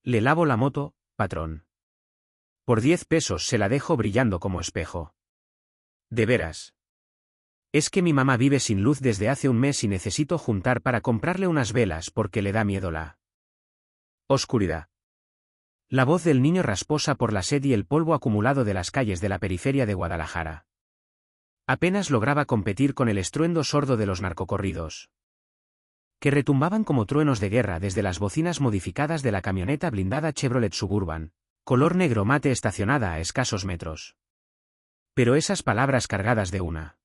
Le lavo la moto, patrón. Por 10 pesos se la dejo brillando como espejo. ¿De veras? Es que mi mamá vive sin luz desde hace un mes y necesito juntar para comprarle unas velas porque le da miedo la oscuridad. La voz del niño rasposa por la sed y el polvo acumulado de las calles de la periferia de Guadalajara. Apenas lograba competir con el estruendo sordo de los narcocorridos, que retumbaban como truenos de guerra desde las bocinas modificadas de la camioneta blindada Chevrolet Suburban, color negro mate estacionada a escasos metros. Pero esas palabras cargadas de una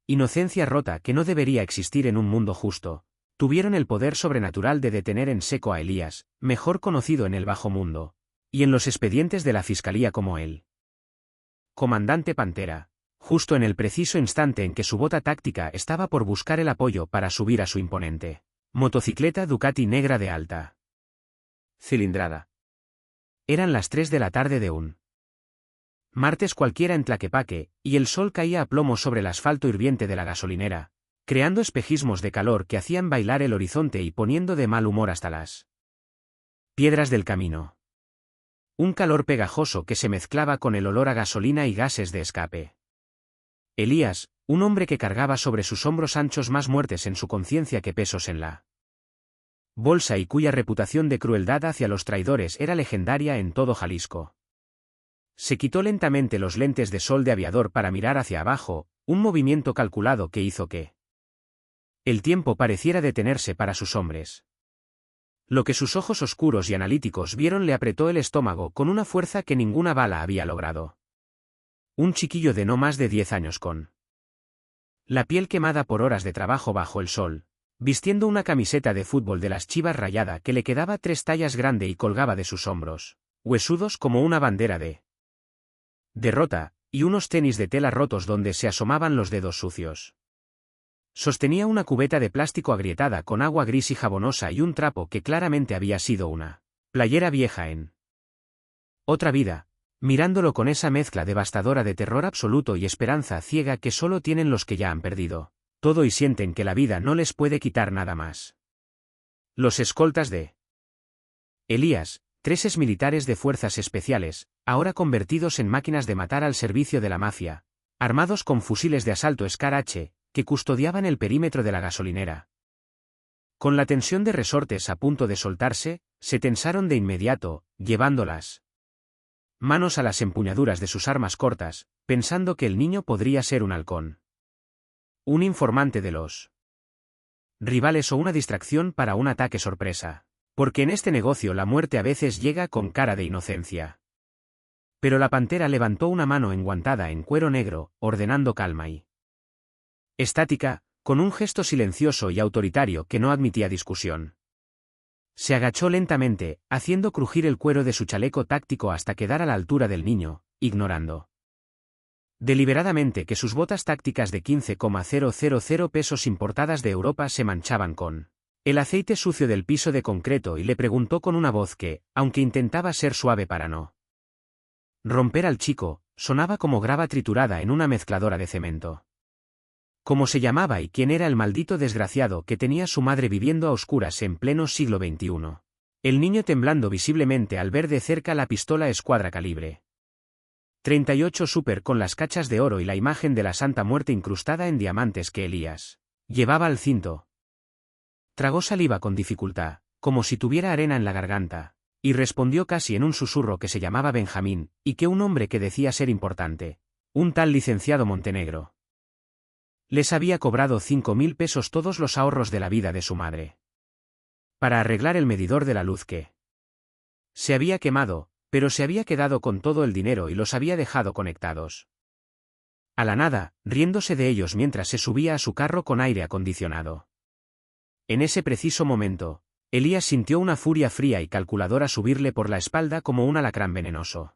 inocencia rota que no debería existir en un mundo justo, tuvieron el poder sobrenatural de detener en seco a Elías, mejor conocido en el bajo mundo, y en los expedientes de la fiscalía como el comandante Pantera, justo en el preciso instante en que su bota táctica estaba por buscar el apoyo para subir a su imponente motocicleta Ducati negra de alta cilindrada. Eran las 3 de la tarde de un martes cualquiera en Tlaquepaque, y el sol caía a plomo sobre el asfalto hirviente de la gasolinera, creando espejismos de calor que hacían bailar el horizonte y poniendo de mal humor hasta las piedras del camino. Un calor pegajoso que se mezclaba con el olor a gasolina y gases de escape. Elías, un hombre que cargaba sobre sus hombros anchos más muertes en su conciencia que pesos en la bolsa y cuya reputación de crueldad hacia los traidores era legendaria en todo Jalisco. Se quitó lentamente los lentes de sol de aviador para mirar hacia abajo, un movimiento calculado que hizo que el tiempo pareciera detenerse para sus hombres. Lo que sus ojos oscuros y analíticos vieron le apretó el estómago con una fuerza que ninguna bala había logrado. Un chiquillo de no más de 10 años con la piel quemada por horas de trabajo bajo el sol, vistiendo una camiseta de fútbol de las Chivas rayada que le quedaba 3 tallas grande y colgaba de sus hombros, huesudos como una bandera de derrota, y unos tenis de tela rotos donde se asomaban los dedos sucios. Sostenía una cubeta de plástico agrietada con agua gris y jabonosa y un trapo que claramente había sido una playera vieja en otra vida, mirándolo con esa mezcla devastadora de terror absoluto y esperanza ciega que solo tienen los que ya han perdido todo y sienten que la vida no les puede quitar nada más. Los escoltas de Elías, 3 exmilitares de fuerzas especiales, ahora convertidos en máquinas de matar al servicio de la mafia, armados con fusiles de asalto Scar H, que custodiaban el perímetro de la gasolinera. Con la tensión de resortes a punto de soltarse, se tensaron de inmediato, llevando las manos a las empuñaduras de sus armas cortas, pensando que el niño podría ser un halcón, un informante de los rivales o una distracción para un ataque sorpresa. Porque en este negocio la muerte a veces llega con cara de inocencia. Pero la pantera levantó una mano enguantada en cuero negro, ordenando calma y estática, con un gesto silencioso y autoritario que no admitía discusión. Se agachó lentamente, haciendo crujir el cuero de su chaleco táctico hasta quedar a la altura del niño, ignorando deliberadamente que sus botas tácticas de 15,000 pesos importadas de Europa se manchaban con el aceite sucio del piso de concreto y le preguntó con una voz que, aunque intentaba ser suave para no romper al chico, sonaba como grava triturada en una mezcladora de cemento. ¿Cómo se llamaba y quién era el maldito desgraciado que tenía su madre viviendo a oscuras en pleno siglo XXI? El niño temblando visiblemente al ver de cerca la pistola escuadra calibre 38 Super con las cachas de oro y la imagen de la Santa Muerte incrustada en diamantes que Elías llevaba al cinto. Tragó saliva con dificultad, como si tuviera arena en la garganta, y respondió casi en un susurro que se llamaba Benjamín, y que un hombre que decía ser importante, un tal licenciado Montenegro, les había cobrado 5.000 pesos todos los ahorros de la vida de su madre, para arreglar el medidor de la luz que se había quemado, pero se había quedado con todo el dinero y los había dejado conectados a la nada, riéndose de ellos mientras se subía a su carro con aire acondicionado. En ese preciso momento, Elías sintió una furia fría y calculadora subirle por la espalda como un alacrán venenoso.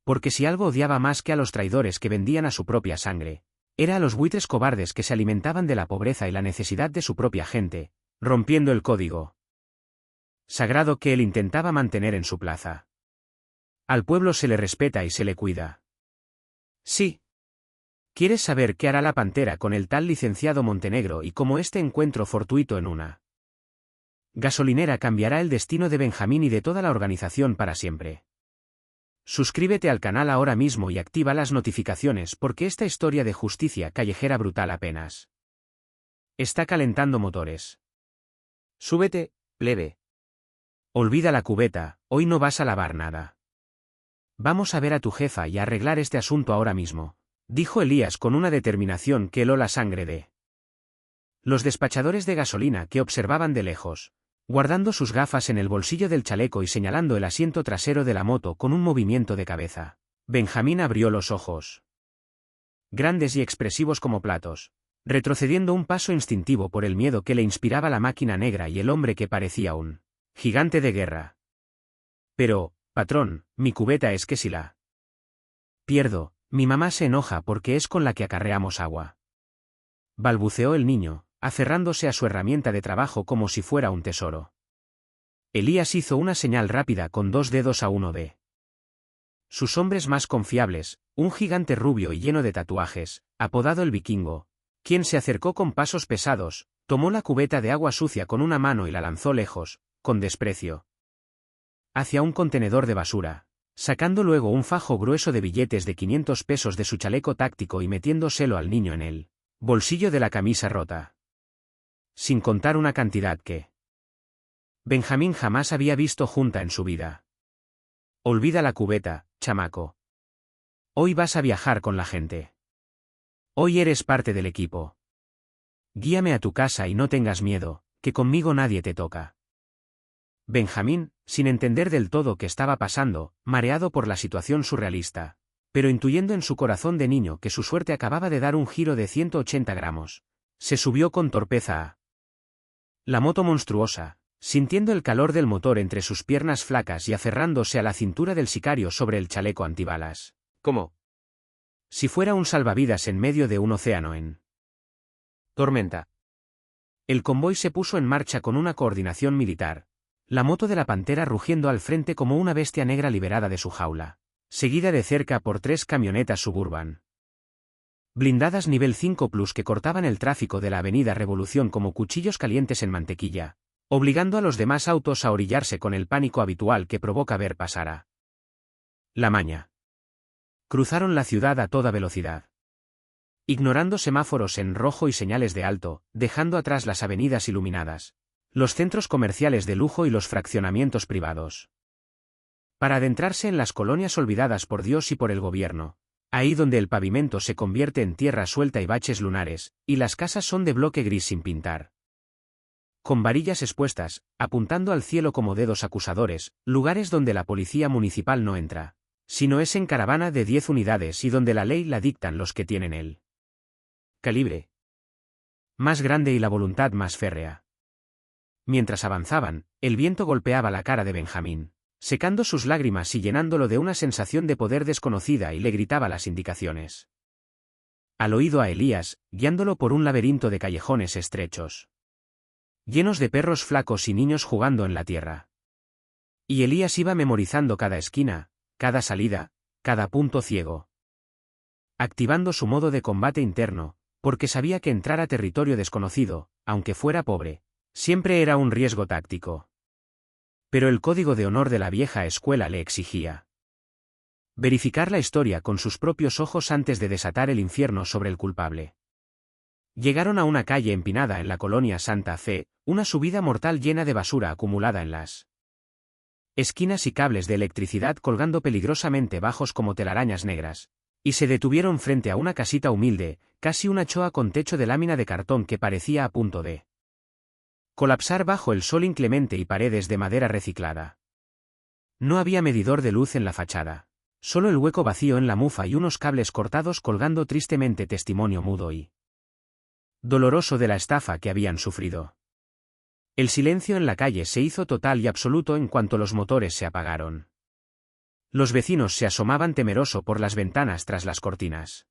Porque si algo odiaba más que a los traidores que vendían a su propia sangre, era a los buitres cobardes que se alimentaban de la pobreza y la necesidad de su propia gente, rompiendo el código sagrado que él intentaba mantener en su plaza. Al pueblo se le respeta y se le cuida. Sí. ¿Quieres saber qué hará la pantera con el tal licenciado Montenegro y cómo este encuentro fortuito en una Gasolinera cambiará el destino de Benjamín y de toda la organización para siempre. Suscríbete al canal ahora mismo y activa las notificaciones porque esta historia de justicia callejera brutal apenas está calentando motores. Súbete, plebe. Olvida la cubeta, hoy no vas a lavar nada. Vamos a ver a tu jefa y a arreglar este asunto ahora mismo, dijo Elías con una determinación que heló la sangre de los despachadores de gasolina que observaban de lejos, guardando sus gafas en el bolsillo del chaleco y señalando el asiento trasero de la moto con un movimiento de cabeza. Benjamín abrió los ojos, grandes y expresivos como platos, retrocediendo un paso instintivo por el miedo que le inspiraba la máquina negra y el hombre que parecía un gigante de guerra. Pero, patrón, mi cubeta es que si la pierdo, mi mamá se enoja porque es con la que acarreamos agua. Balbuceó el niño, aferrándose a su herramienta de trabajo como si fuera un tesoro. Elías hizo una señal rápida con 2 dedos a uno de sus hombres más confiables, un gigante rubio y lleno de tatuajes, apodado el Vikingo, quien se acercó con pasos pesados, tomó la cubeta de agua sucia con una mano y la lanzó lejos, con desprecio, hacia un contenedor de basura, sacando luego un fajo grueso de billetes de 500 pesos de su chaleco táctico y metiéndoselo al niño en el bolsillo de la camisa rota. Sin contar una cantidad que Benjamín jamás había visto junta en su vida. Olvida la cubeta, chamaco. Hoy vas a viajar con la gente. Hoy eres parte del equipo. Guíame a tu casa y no tengas miedo, que conmigo nadie te toca. Benjamín, sin entender del todo qué estaba pasando, mareado por la situación surrealista, pero intuyendo en su corazón de niño que su suerte acababa de dar un giro de 180 gramos, se subió con torpeza a la moto monstruosa, sintiendo el calor del motor entre sus piernas flacas y aferrándose a la cintura del sicario sobre el chaleco antibalas, como si fuera un salvavidas en medio de un océano en tormenta. El convoy se puso en marcha con una coordinación militar, la moto de la Pantera rugiendo al frente como una bestia negra liberada de su jaula, seguida de cerca por 3 camionetas Suburban blindadas nivel 5 Plus que cortaban el tráfico de la avenida Revolución como cuchillos calientes en mantequilla, obligando a los demás autos a orillarse con el pánico habitual que provoca ver pasar a la maña. Cruzaron la ciudad a toda velocidad, ignorando semáforos en rojo y señales de alto, dejando atrás las avenidas iluminadas, los centros comerciales de lujo y los fraccionamientos privados, para adentrarse en las colonias olvidadas por Dios y por el gobierno, ahí donde el pavimento se convierte en tierra suelta y baches lunares, y las casas son de bloque gris sin pintar, con varillas expuestas, apuntando al cielo como dedos acusadores, lugares donde la policía municipal no entra, sino es en caravana de 10 unidades y donde la ley la dictan los que tienen el calibre más grande y la voluntad más férrea. Mientras avanzaban, el viento golpeaba la cara de Benjamín, secando sus lágrimas y llenándolo de una sensación de poder desconocida y le gritaba las indicaciones al oído a Elías, guiándolo por un laberinto de callejones estrechos, llenos de perros flacos y niños jugando en la tierra. Y Elías iba memorizando cada esquina, cada salida, cada punto ciego, activando su modo de combate interno, porque sabía que entrar a territorio desconocido, aunque fuera pobre, siempre era un riesgo táctico. Pero el código de honor de la vieja escuela le exigía verificar la historia con sus propios ojos antes de desatar el infierno sobre el culpable. Llegaron a una calle empinada en la colonia Santa Fe, una subida mortal llena de basura acumulada en las esquinas y cables de electricidad colgando peligrosamente bajos como telarañas negras, y se detuvieron frente a una casita humilde, casi una choa con techo de lámina de cartón que parecía a punto de colapsar bajo el sol inclemente y paredes de madera reciclada. No había medidor de luz en la fachada, solo el hueco vacío en la mufa y unos cables cortados colgando tristemente testimonio mudo y doloroso de la estafa que habían sufrido. El silencio en la calle se hizo total y absoluto en cuanto los motores se apagaron. Los vecinos se asomaban temeroso por las ventanas tras las cortinas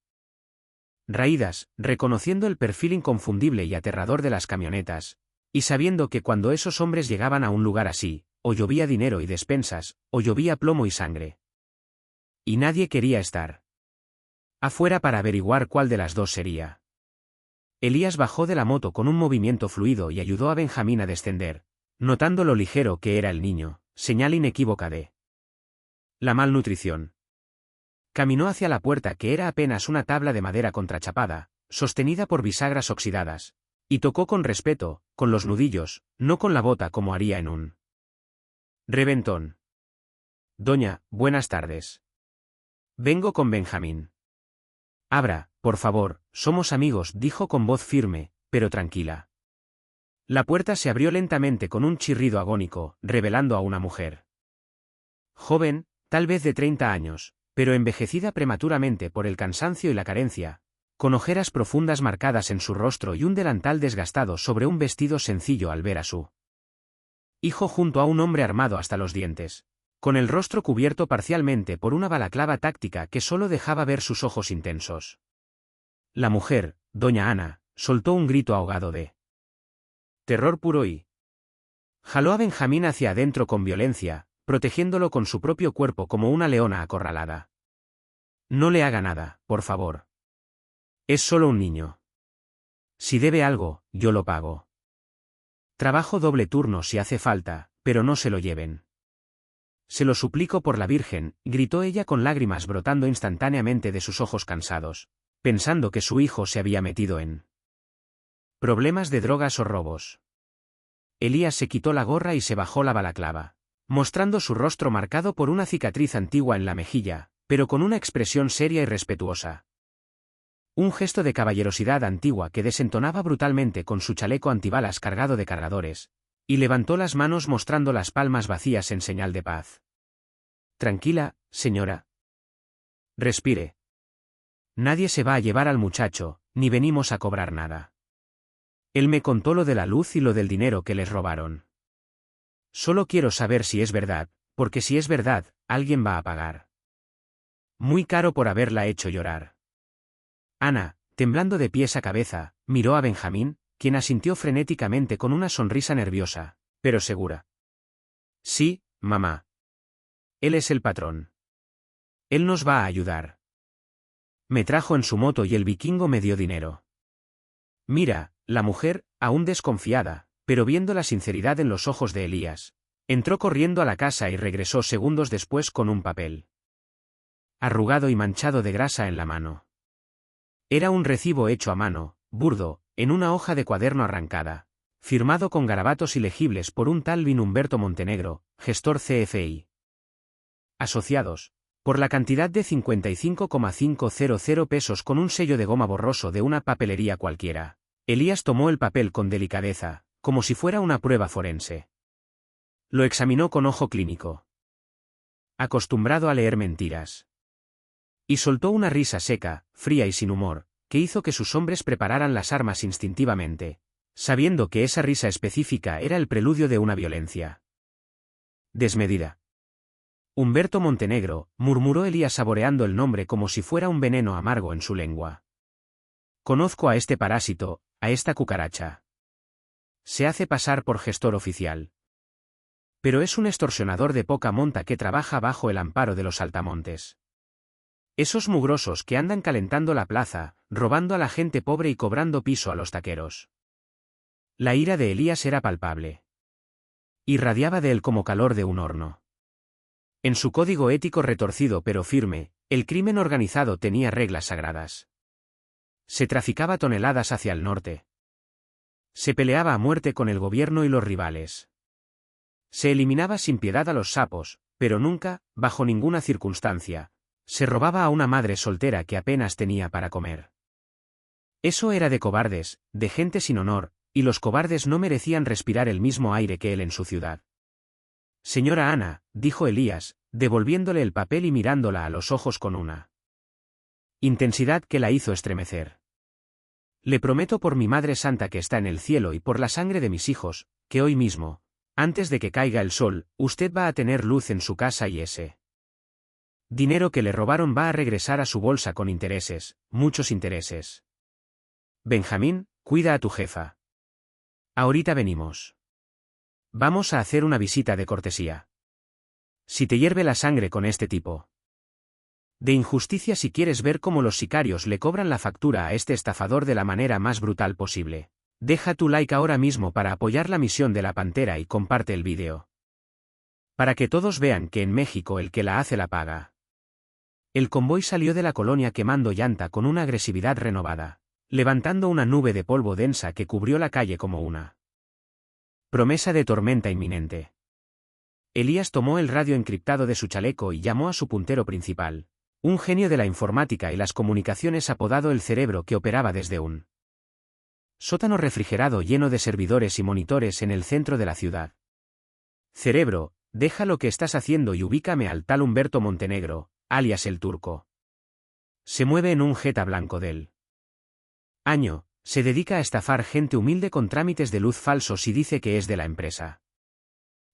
raídas, reconociendo el perfil inconfundible y aterrador de las camionetas, y sabiendo que cuando esos hombres llegaban a un lugar así, o llovía dinero y despensas, o llovía plomo y sangre. Y nadie quería estar afuera para averiguar cuál de las dos sería. Elías bajó de la moto con un movimiento fluido y ayudó a Benjamín a descender, notando lo ligero que era el niño, señal inequívoca de la malnutrición. Caminó hacia la puerta, que era apenas una tabla de madera contrachapada, sostenida por bisagras oxidadas, y tocó con respeto, con los nudillos, no con la bota como haría en un reventón. Doña, buenas tardes. Vengo con Benjamín. Abra, por favor, somos amigos, dijo con voz firme, pero tranquila. La puerta se abrió lentamente con un chirrido agónico, revelando a una mujer. Joven, tal vez de 30 años, pero envejecida prematuramente por el cansancio y la carencia, con ojeras profundas marcadas en su rostro y un delantal desgastado sobre un vestido sencillo al ver a su hijo junto a un hombre armado hasta los dientes, con el rostro cubierto parcialmente por una balaclava táctica que solo dejaba ver sus ojos intensos. La mujer, doña Ana, soltó un grito ahogado de terror puro y jaló a Benjamín hacia adentro con violencia, protegiéndolo con su propio cuerpo como una leona acorralada. No le haga nada, por favor. Es solo un niño. Si debe algo, yo lo pago. Trabajo doble turno si hace falta, pero no se lo lleven. Se lo suplico por la Virgen, gritó ella con lágrimas brotando instantáneamente de sus ojos cansados, pensando que su hijo se había metido en problemas de drogas o robos. Elías se quitó la gorra y se bajó la balaclava, mostrando su rostro marcado por una cicatriz antigua en la mejilla, pero con una expresión seria y respetuosa. Un gesto de caballerosidad antigua que desentonaba brutalmente con su chaleco antibalas cargado de cargadores, y levantó las manos mostrando las palmas vacías en señal de paz. Tranquila, señora. Respire. Nadie se va a llevar al muchacho, ni venimos a cobrar nada. Él me contó lo de la luz y lo del dinero que les robaron. Solo quiero saber si es verdad, porque si es verdad, alguien va a pagar muy caro por haberla hecho llorar. Ana, temblando de pies a cabeza, miró a Benjamín, quien asintió frenéticamente con una sonrisa nerviosa, pero segura. Sí, mamá. Él es el patrón. Él nos va a ayudar. Me trajo en su moto y el vikingo me dio dinero. Mira, la mujer, aún desconfiada, pero viendo la sinceridad en los ojos de Elías, entró corriendo a la casa y regresó segundos después con un papel arrugado y manchado de grasa en la mano. Era un recibo hecho a mano, burdo, en una hoja de cuaderno arrancada, firmado con garabatos ilegibles por un tal Humberto Montenegro, gestor CFI. Asociados, por la cantidad de 55,500 pesos con un sello de goma borroso de una papelería cualquiera. Elías tomó el papel con delicadeza, como si fuera una prueba forense. Lo examinó con ojo clínico. Acostumbrado a leer mentiras. Y soltó una risa seca, fría y sin humor, que hizo que sus hombres prepararan las armas instintivamente, sabiendo que esa risa específica era el preludio de una violencia desmedida. Humberto Montenegro, murmuró Elías saboreando el nombre como si fuera un veneno amargo en su lengua. Conozco a este parásito, a esta cucaracha. Se hace pasar por gestor oficial. Pero es un extorsionador de poca monta que trabaja bajo el amparo de los saltamontes. Esos mugrosos que andan calentando la plaza, robando a la gente pobre y cobrando piso a los taqueros. La ira de Elías era palpable. Irradiaba de él como calor de un horno. En su código ético retorcido pero firme, el crimen organizado tenía reglas sagradas. Se traficaba toneladas hacia el norte. Se peleaba a muerte con el gobierno y los rivales. Se eliminaba sin piedad a los sapos, pero nunca, bajo ninguna circunstancia, se robaba a una madre soltera que apenas tenía para comer. Eso era de cobardes, de gente sin honor, y los cobardes no merecían respirar el mismo aire que él en su ciudad. Señora Ana, dijo Elías, devolviéndole el papel y mirándola a los ojos con una intensidad que la hizo estremecer. Le prometo por mi Madre Santa que está en el cielo y por la sangre de mis hijos, que hoy mismo, antes de que caiga el sol, usted va a tener luz en su casa y ese dinero que le robaron va a regresar a su bolsa con intereses, muchos intereses. Benjamín, cuida a tu jefa. Ahorita venimos. Vamos a hacer una visita de cortesía. Si te hierve la sangre con este tipo de injusticia, si quieres ver cómo los sicarios le cobran la factura a este estafador de la manera más brutal posible, Deja tu like ahora mismo para apoyar la misión de la Pantera y comparte el vídeo. Para que todos vean que en México el que la hace la paga. El convoy salió de la colonia quemando llanta con una agresividad renovada, levantando una nube de polvo densa que cubrió la calle como una promesa de tormenta inminente. Elías tomó el radio encriptado de su chaleco y llamó a su puntero principal, un genio de la informática y las comunicaciones apodado el Cerebro, que operaba desde un sótano refrigerado lleno de servidores y monitores en el centro de la ciudad. Cerebro, deja lo que estás haciendo y ubícame al tal Humberto Montenegro, alias el Turco. Se mueve en un Jetta blanco del año, se dedica a estafar gente humilde con trámites de luz falsos y dice que es de la empresa.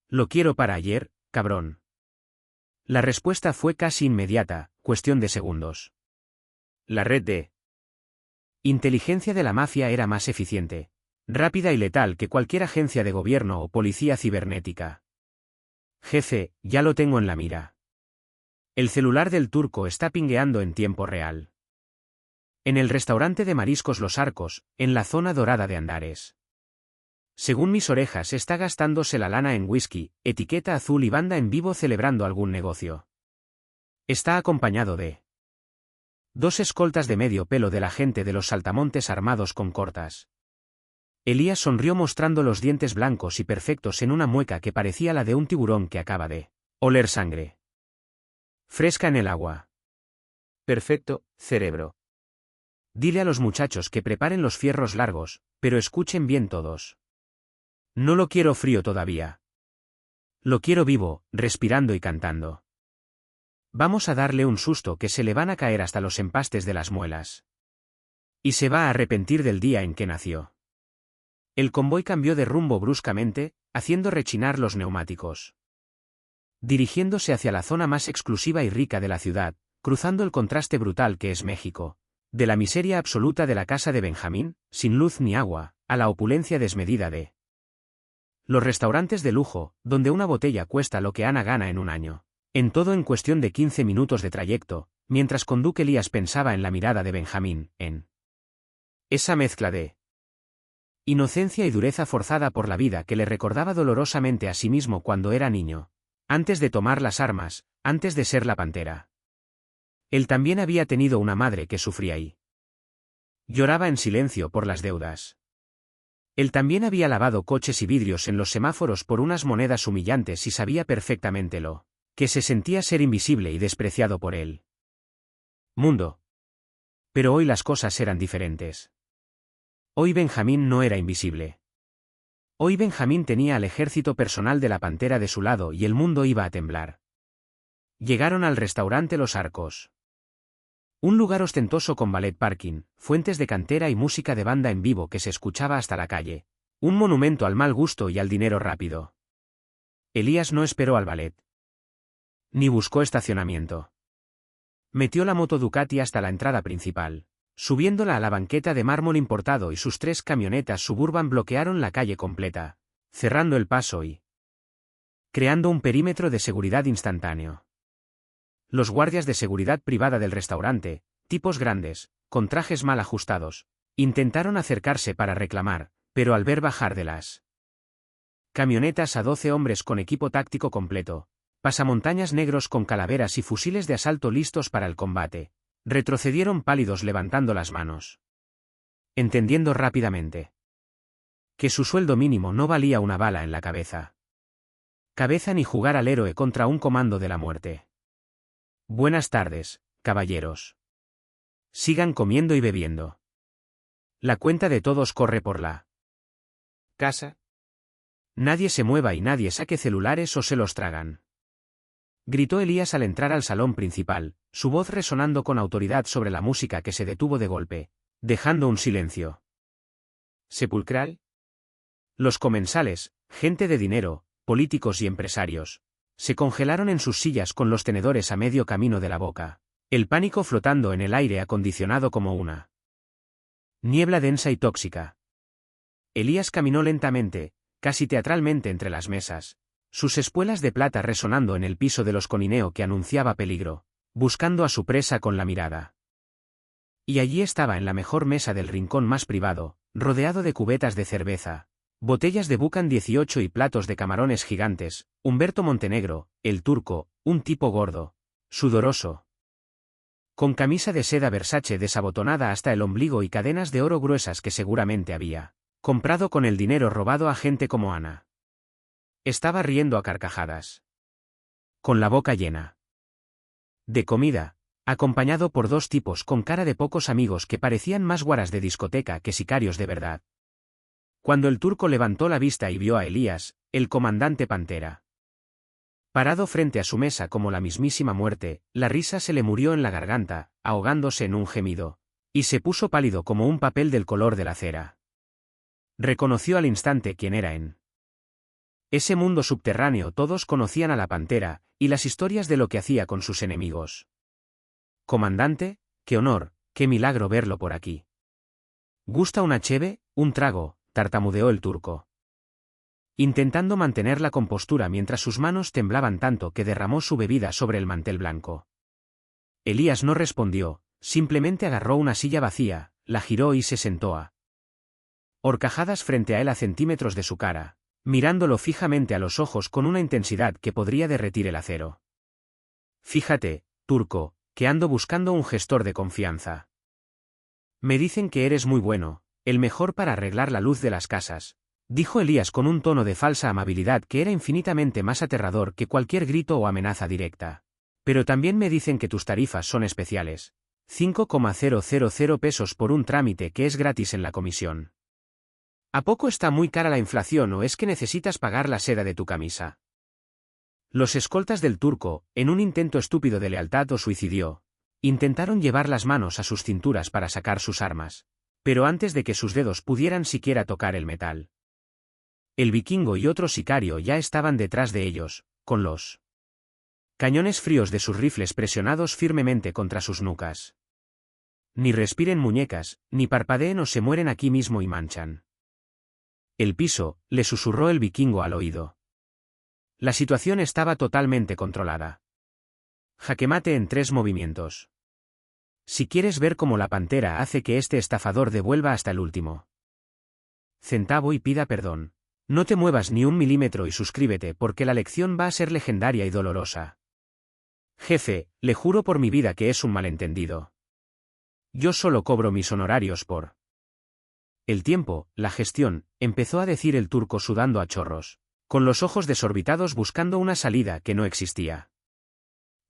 Lo quiero para ayer, cabrón. La respuesta fue casi inmediata, cuestión de segundos. La red de inteligencia de la mafia era más eficiente, rápida y letal que cualquier agencia de gobierno o policía cibernética. Jefe, ya lo tengo en la mira. El celular del Turco está pingueando en tiempo real. En el restaurante de mariscos Los Arcos, en la zona dorada de Andares. Según mis orejas, está gastándose la lana en whisky, etiqueta azul y banda en vivo celebrando algún negocio. Está acompañado de 2 escoltas de medio pelo de la gente de los saltamontes armados con cortas. Elías sonrió mostrando los dientes blancos y perfectos en una mueca que parecía la de un tiburón que acaba de oler sangre fresca en el agua. Perfecto, Cerebro. Dile a los muchachos que preparen los fierros largos, pero escuchen bien todos. No lo quiero frío todavía. Lo quiero vivo, respirando y cantando. Vamos a darle un susto que se le van a caer hasta los empastes de las muelas. Y se va a arrepentir del día en que nació. El convoy cambió de rumbo bruscamente, haciendo rechinar los neumáticos. Dirigiéndose hacia la zona más exclusiva y rica de la ciudad, cruzando el contraste brutal que es México, de la miseria absoluta de la casa de Benjamín, sin luz ni agua, a la opulencia desmedida de los restaurantes de lujo, donde una botella cuesta lo que Ana gana en un año. En todo en cuestión de 15 minutos de trayecto, mientras con Duque Elías pensaba en la mirada de Benjamín, en esa mezcla de inocencia y dureza forzada por la vida que le recordaba dolorosamente a sí mismo cuando era niño, antes de tomar las armas, antes de ser la Pantera. Él también había tenido una madre que sufría y lloraba en silencio por las deudas. Él también había lavado coches y vidrios en los semáforos por unas monedas humillantes y sabía perfectamente lo que se sentía ser invisible y despreciado por él mundo. Pero hoy las cosas eran diferentes. Hoy Benjamín no era invisible. Hoy Benjamín tenía al ejército personal de la Pantera de su lado y el mundo iba a temblar. Llegaron al restaurante Los Arcos. Un lugar ostentoso con ballet parking, fuentes de cantera y música de banda en vivo que se escuchaba hasta la calle. Un monumento al mal gusto y al dinero rápido. Elías no esperó al ballet. Ni buscó estacionamiento. Metió la moto Ducati hasta la entrada principal, subiéndola a la banqueta de mármol importado, y sus 3 camionetas Suburban bloquearon la calle completa, cerrando el paso y creando un perímetro de seguridad instantáneo. Los guardias de seguridad privada del restaurante, tipos grandes, con trajes mal ajustados, intentaron acercarse para reclamar, pero al ver bajar de las camionetas a 12 hombres con equipo táctico completo, pasamontañas negros con calaveras y fusiles de asalto listos para el combate, retrocedieron pálidos levantando las manos. Entendiendo rápidamente que su sueldo mínimo no valía una bala en la cabeza. Cabeza ni jugar al héroe contra un comando de la muerte. Buenas tardes, caballeros. Sigan comiendo y bebiendo. La cuenta de todos corre por la casa. Nadie se mueva y nadie saque celulares o se los tragan. Gritó Elías al entrar al salón principal, su voz resonando con autoridad sobre la música que se detuvo de golpe, dejando un silencio sepulcral. Los comensales, gente de dinero, políticos y empresarios, se congelaron en sus sillas con los tenedores a medio camino de la boca, el pánico flotando en el aire acondicionado como una niebla densa y tóxica. Elías caminó lentamente, casi teatralmente entre las mesas, sus espuelas de plata resonando en el piso de los conineo que anunciaba peligro, buscando a su presa con la mirada. Y allí estaba en la mejor mesa del rincón más privado, rodeado de cubetas de cerveza, botellas de Bucan 18 y platos de camarones gigantes, Humberto Montenegro, el turco, un tipo gordo, sudoroso, con camisa de seda Versace desabotonada hasta el ombligo y cadenas de oro gruesas que seguramente había comprado con el dinero robado a gente como Ana. Estaba riendo a carcajadas, con la boca llena de comida, acompañado por dos tipos con cara de pocos amigos que parecían más guaras de discoteca que sicarios de verdad. Cuando el turco levantó la vista y vio a Elías, el comandante Pantera, parado frente a su mesa como la mismísima muerte, la risa se le murió en la garganta, ahogándose en un gemido, y se puso pálido como un papel del color de la cera. Reconoció al instante quién era en ese mundo subterráneo. Todos conocían a la Pantera, y las historias de lo que hacía con sus enemigos. «Comandante, qué honor, qué milagro verlo por aquí. ¿Gusta una cheve, un trago?», tartamudeó el turco, intentando mantener la compostura mientras sus manos temblaban tanto que derramó su bebida sobre el mantel blanco. Elías no respondió, simplemente agarró una silla vacía, la giró y se sentó a horcajadas frente a él a centímetros de su cara, mirándolo fijamente a los ojos con una intensidad que podría derretir el acero. «Fíjate, turco, que ando buscando un gestor de confianza. Me dicen que eres muy bueno, el mejor para arreglar la luz de las casas», dijo Elías con un tono de falsa amabilidad que era infinitamente más aterrador que cualquier grito o amenaza directa. «Pero también me dicen que tus tarifas son especiales. 5,000 pesos por un trámite que es gratis en la comisión. ¿A poco está muy cara la inflación o es que necesitas pagar la seda de tu camisa?». Los escoltas del turco, en un intento estúpido de lealtad o suicidio, intentaron llevar las manos a sus cinturas para sacar sus armas, pero antes de que sus dedos pudieran siquiera tocar el metal, el vikingo y otro sicario ya estaban detrás de ellos, con los cañones fríos de sus rifles presionados firmemente contra sus nucas. «Ni respiren, muñecas, ni parpadeen o se mueren aquí mismo y manchan el piso», le susurró el vikingo al oído. La situación estaba totalmente controlada. «Jaque mate en 3 movimientos. Si quieres ver cómo la Pantera hace que este estafador devuelva hasta el último centavo y pida perdón. No te muevas ni un milímetro y suscríbete porque la lección va a ser legendaria y dolorosa». «Jefe, le juro por mi vida que es un malentendido. Yo solo cobro mis honorarios por el tiempo, la gestión», empezó a decir el turco sudando a chorros, con los ojos desorbitados buscando una salida que no existía.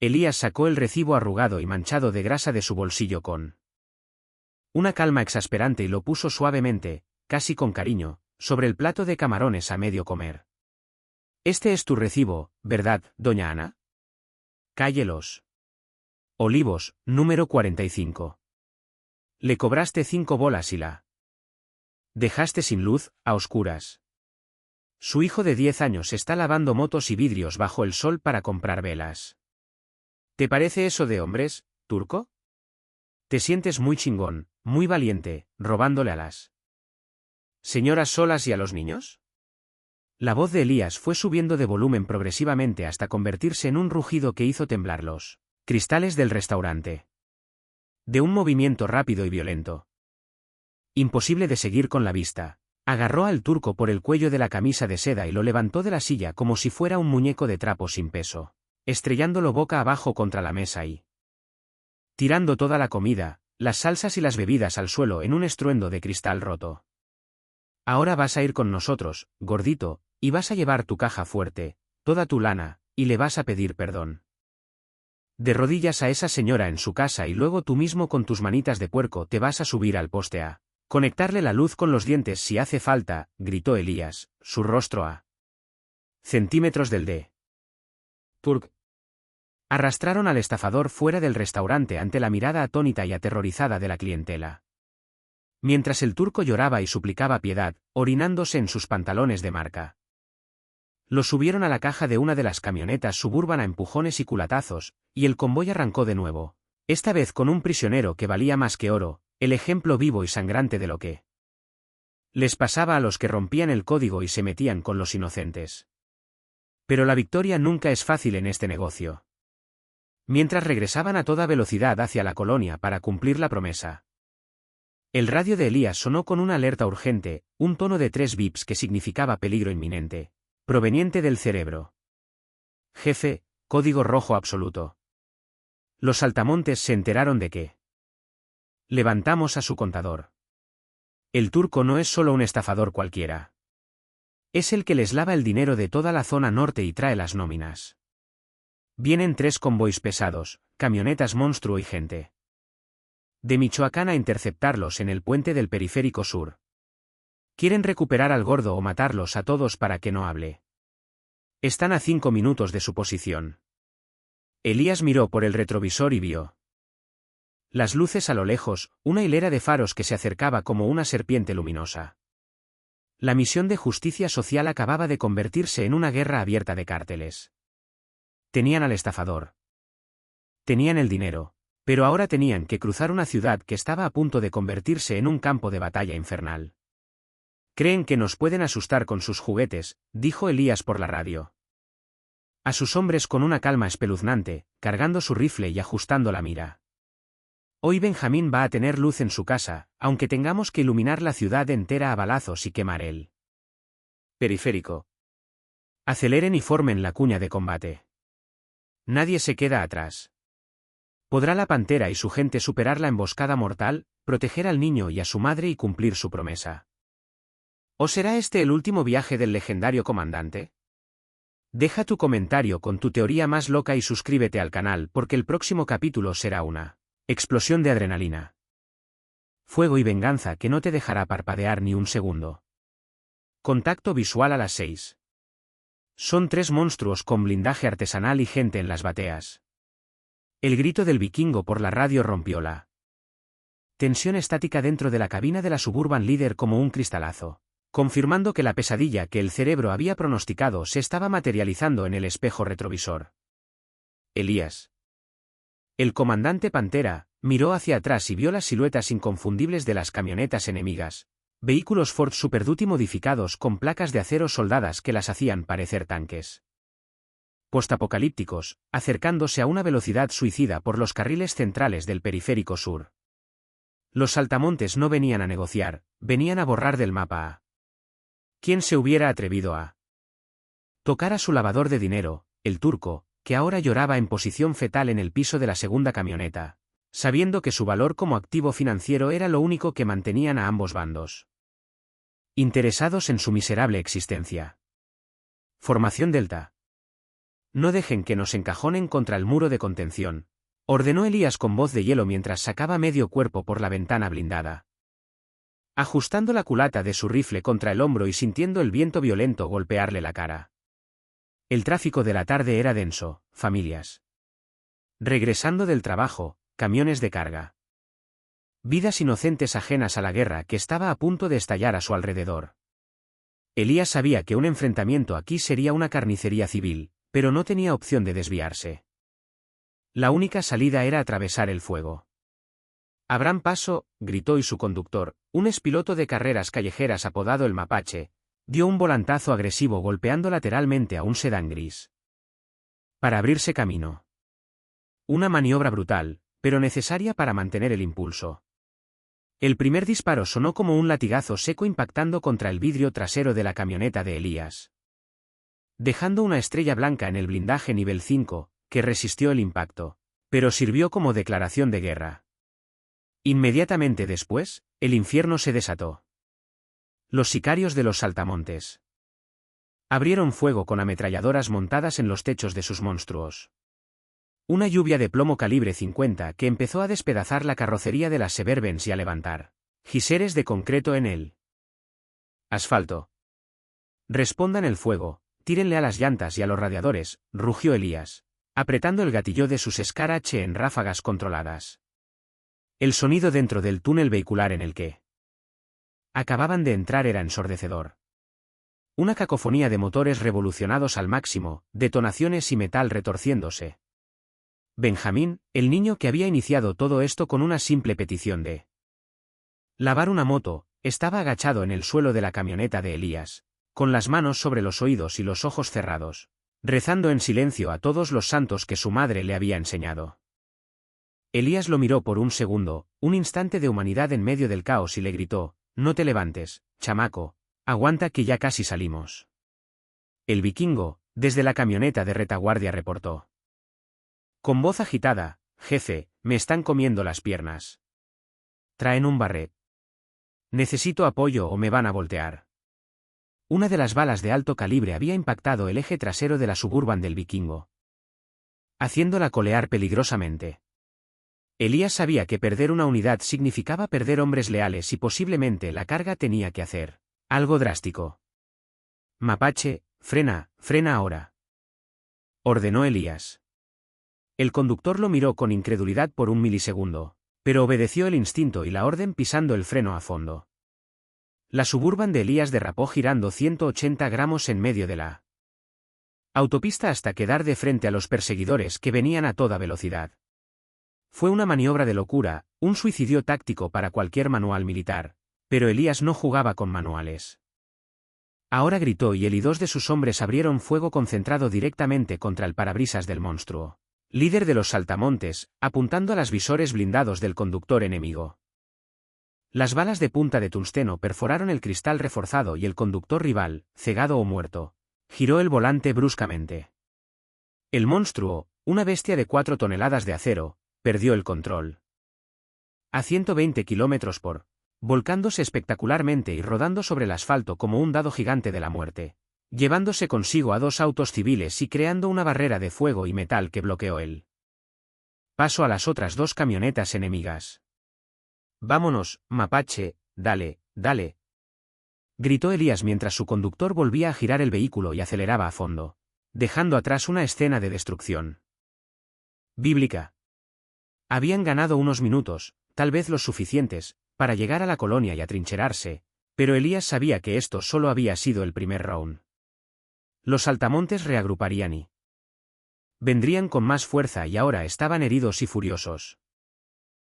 Elías sacó el recibo arrugado y manchado de grasa de su bolsillo con una calma exasperante y lo puso suavemente, casi con cariño, sobre el plato de camarones a medio comer. «Este es tu recibo, ¿verdad, doña Ana? Calle Los Olivos, número 45. Le cobraste 5 bolas y la dejaste sin luz, a oscuras. Su hijo de 10 años está lavando motos y vidrios bajo el sol para comprar velas. ¿Te parece eso de hombres, turco? Te sientes muy chingón, muy valiente, robándole a las señoras solas y a los niños». La voz de Elías fue subiendo de volumen progresivamente hasta convertirse en un rugido que hizo temblar los cristales del restaurante. De un movimiento rápido y violento, imposible de seguir con la vista, agarró al turco por el cuello de la camisa de seda y lo levantó de la silla como si fuera un muñeco de trapo sin peso, estrellándolo boca abajo contra la mesa y tirando toda la comida, las salsas y las bebidas al suelo en un estruendo de cristal roto. «Ahora vas a ir con nosotros, gordito, y vas a llevar tu caja fuerte, toda tu lana, y le vas a pedir perdón de rodillas a esa señora en su casa y luego tú mismo con tus manitas de puerco te vas a subir al poste a conectarle la luz con los dientes si hace falta», gritó Elías, su rostro a centímetros del de Turk. Arrastraron al estafador fuera del restaurante ante la mirada atónita y aterrorizada de la clientela. Mientras el turco lloraba y suplicaba piedad, orinándose en sus pantalones de marca. Lo subieron a la caja de una de las camionetas Suburban a empujones y culatazos, y el convoy arrancó de nuevo, esta vez con un prisionero que valía más que oro, el ejemplo vivo y sangrante de lo que les pasaba a los que rompían el código y se metían con los inocentes. Pero la victoria nunca es fácil en este negocio. Mientras regresaban a toda velocidad hacia la colonia para cumplir la promesa El radio de Elías sonó con una alerta urgente, un tono de 3 bips que significaba peligro inminente, proveniente del cerebro. Jefe, código rojo absoluto. Los saltamontes se enteraron de que levantamos a su contador. El turco no es solo un estafador cualquiera. Es el que les lava el dinero de toda la zona norte y trae las nóminas. Vienen 3 convoys pesados, camionetas monstruo y gente de Michoacán a interceptarlos en el puente del periférico sur. Quieren recuperar al gordo o matarlos a todos para que no hable. Están a 5 minutos de su posición. Elías miró por el retrovisor y vio las luces a lo lejos, una hilera de faros que se acercaba como una serpiente luminosa. La misión de justicia social acababa de convertirse en una guerra abierta de cárteles. Tenían al estafador. Tenían el dinero, pero ahora tenían que cruzar una ciudad que estaba a punto de convertirse en un campo de batalla infernal. Creen que nos pueden asustar con sus juguetes, dijo Elías por la radio. A sus hombres con una calma espeluznante, cargando su rifle y ajustando la mira. Hoy Benjamín va a tener luz en su casa, aunque tengamos que iluminar la ciudad entera a balazos y quemar el periférico. Aceleren y formen la cuña de combate. Nadie se queda atrás. ¿Podrá la pantera y su gente superar la emboscada mortal, proteger al niño y a su madre y cumplir su promesa? ¿O será este el último viaje del legendario comandante? Deja tu comentario con tu teoría más loca y suscríbete al canal porque el próximo capítulo será una explosión de adrenalina. Fuego y venganza que no te dejará parpadear ni un segundo. Contacto visual a las 6. Son 3 monstruos con blindaje artesanal y gente en las bateas. El grito del vikingo por la radio rompió la tensión estática dentro de la cabina de la Suburban Leader como un cristalazo, confirmando que la pesadilla que el cerebro había pronosticado se estaba materializando en el espejo retrovisor. Elías. El comandante Pantera miró hacia atrás y vio las siluetas inconfundibles de las camionetas enemigas, vehículos Ford Super Duty modificados con placas de acero soldadas que las hacían parecer tanques postapocalípticos, acercándose a una velocidad suicida por los carriles centrales del periférico sur. Los saltamontes no venían a negociar, venían a borrar del mapa a ¿quién se hubiera atrevido a tocar a su lavador de dinero, el turco, que ahora lloraba en posición fetal en el piso de la segunda camioneta, sabiendo que su valor como activo financiero era lo único que mantenían a ambos bandos interesados en su miserable existencia? Formación Delta. No dejen que nos encajonen contra el muro de contención, ordenó Elías con voz de hielo mientras sacaba medio cuerpo por la ventana blindada. Ajustando la culata de su rifle contra el hombro y sintiendo el viento violento golpearle la cara. El tráfico de la tarde era denso, familias regresando del trabajo, camiones de carga. Vidas inocentes ajenas a la guerra que estaba a punto de estallar a su alrededor. Elías sabía que un enfrentamiento aquí sería una carnicería civil, pero no tenía opción de desviarse. La única salida era atravesar el fuego. «Abran paso», gritó y su conductor, un expiloto de carreras callejeras apodado el Mapache, dio un volantazo agresivo golpeando lateralmente a un sedán gris. Para abrirse camino. Una maniobra brutal, pero necesaria para mantener el impulso. El primer disparo sonó como un latigazo seco impactando contra el vidrio trasero de la camioneta de Elías, dejando una estrella blanca en el blindaje nivel 5, que resistió el impacto, pero sirvió como declaración de guerra. Inmediatamente después, el infierno se desató. Los sicarios de los saltamontes abrieron fuego con ametralladoras montadas en los techos de sus monstruos. Una lluvia de plomo calibre 50 que empezó a despedazar la carrocería de las Suburbans y a levantar giseres de concreto en el asfalto. Respondan el fuego, tírenle a las llantas y a los radiadores, rugió Elías, apretando el gatillo de sus Scar H en ráfagas controladas. El sonido dentro del túnel vehicular en el que acababan de entrar era ensordecedor. Una cacofonía de motores revolucionados al máximo, detonaciones y metal retorciéndose. Benjamín, el niño que había iniciado todo esto con una simple petición de lavar una moto, estaba agachado en el suelo de la camioneta de Elías, con las manos sobre los oídos y los ojos cerrados, rezando en silencio a todos los santos que su madre le había enseñado. Elías lo miró por un segundo, un instante de humanidad en medio del caos y le gritó, «No te levantes, chamaco, aguanta que ya casi salimos». El vikingo, desde la camioneta de retaguardia reportó. Con voz agitada, «Jefe, me están comiendo las piernas. Traen un barret. Necesito apoyo o me van a voltear». Una de las balas de alto calibre había impactado el eje trasero de la Suburban del vikingo, haciéndola colear peligrosamente. Elías sabía que perder una unidad significaba perder hombres leales y posiblemente la carga tenía que hacer algo drástico. «Mapache, frena ahora», ordenó Elías. El conductor lo miró con incredulidad por un milisegundo, pero obedeció el instinto y la orden pisando el freno a fondo. La Suburban de Elías derrapó girando 180 grados en medio de la autopista hasta quedar de frente a los perseguidores que venían a toda velocidad. Fue una maniobra de locura, un suicidio táctico para cualquier manual militar, pero Elías no jugaba con manuales. Ahora gritó y él y dos de sus hombres abrieron fuego concentrado directamente contra el parabrisas del monstruo, líder de los saltamontes, apuntando a los visores blindados del conductor enemigo. Las balas de punta de tungsteno perforaron el cristal reforzado y el conductor rival, cegado o muerto, giró el volante bruscamente. El monstruo, una bestia de 4 toneladas de acero, perdió el control. A 120 km/h, volcándose espectacularmente y rodando sobre el asfalto como un dado gigante de la muerte, llevándose consigo a 2 autos civiles y creando una barrera de fuego y metal que bloqueó el paso a las otras 2 camionetas enemigas. «Vámonos, mapache, dale, dale», gritó Elías mientras su conductor volvía a girar el vehículo y aceleraba a fondo, dejando atrás una escena de destrucción bíblica. Habían ganado unos minutos, tal vez los suficientes, para llegar a la colonia y atrincherarse, pero Elías sabía que esto solo había sido el primer round. Los saltamontes reagruparían y vendrían con más fuerza y ahora estaban heridos y furiosos.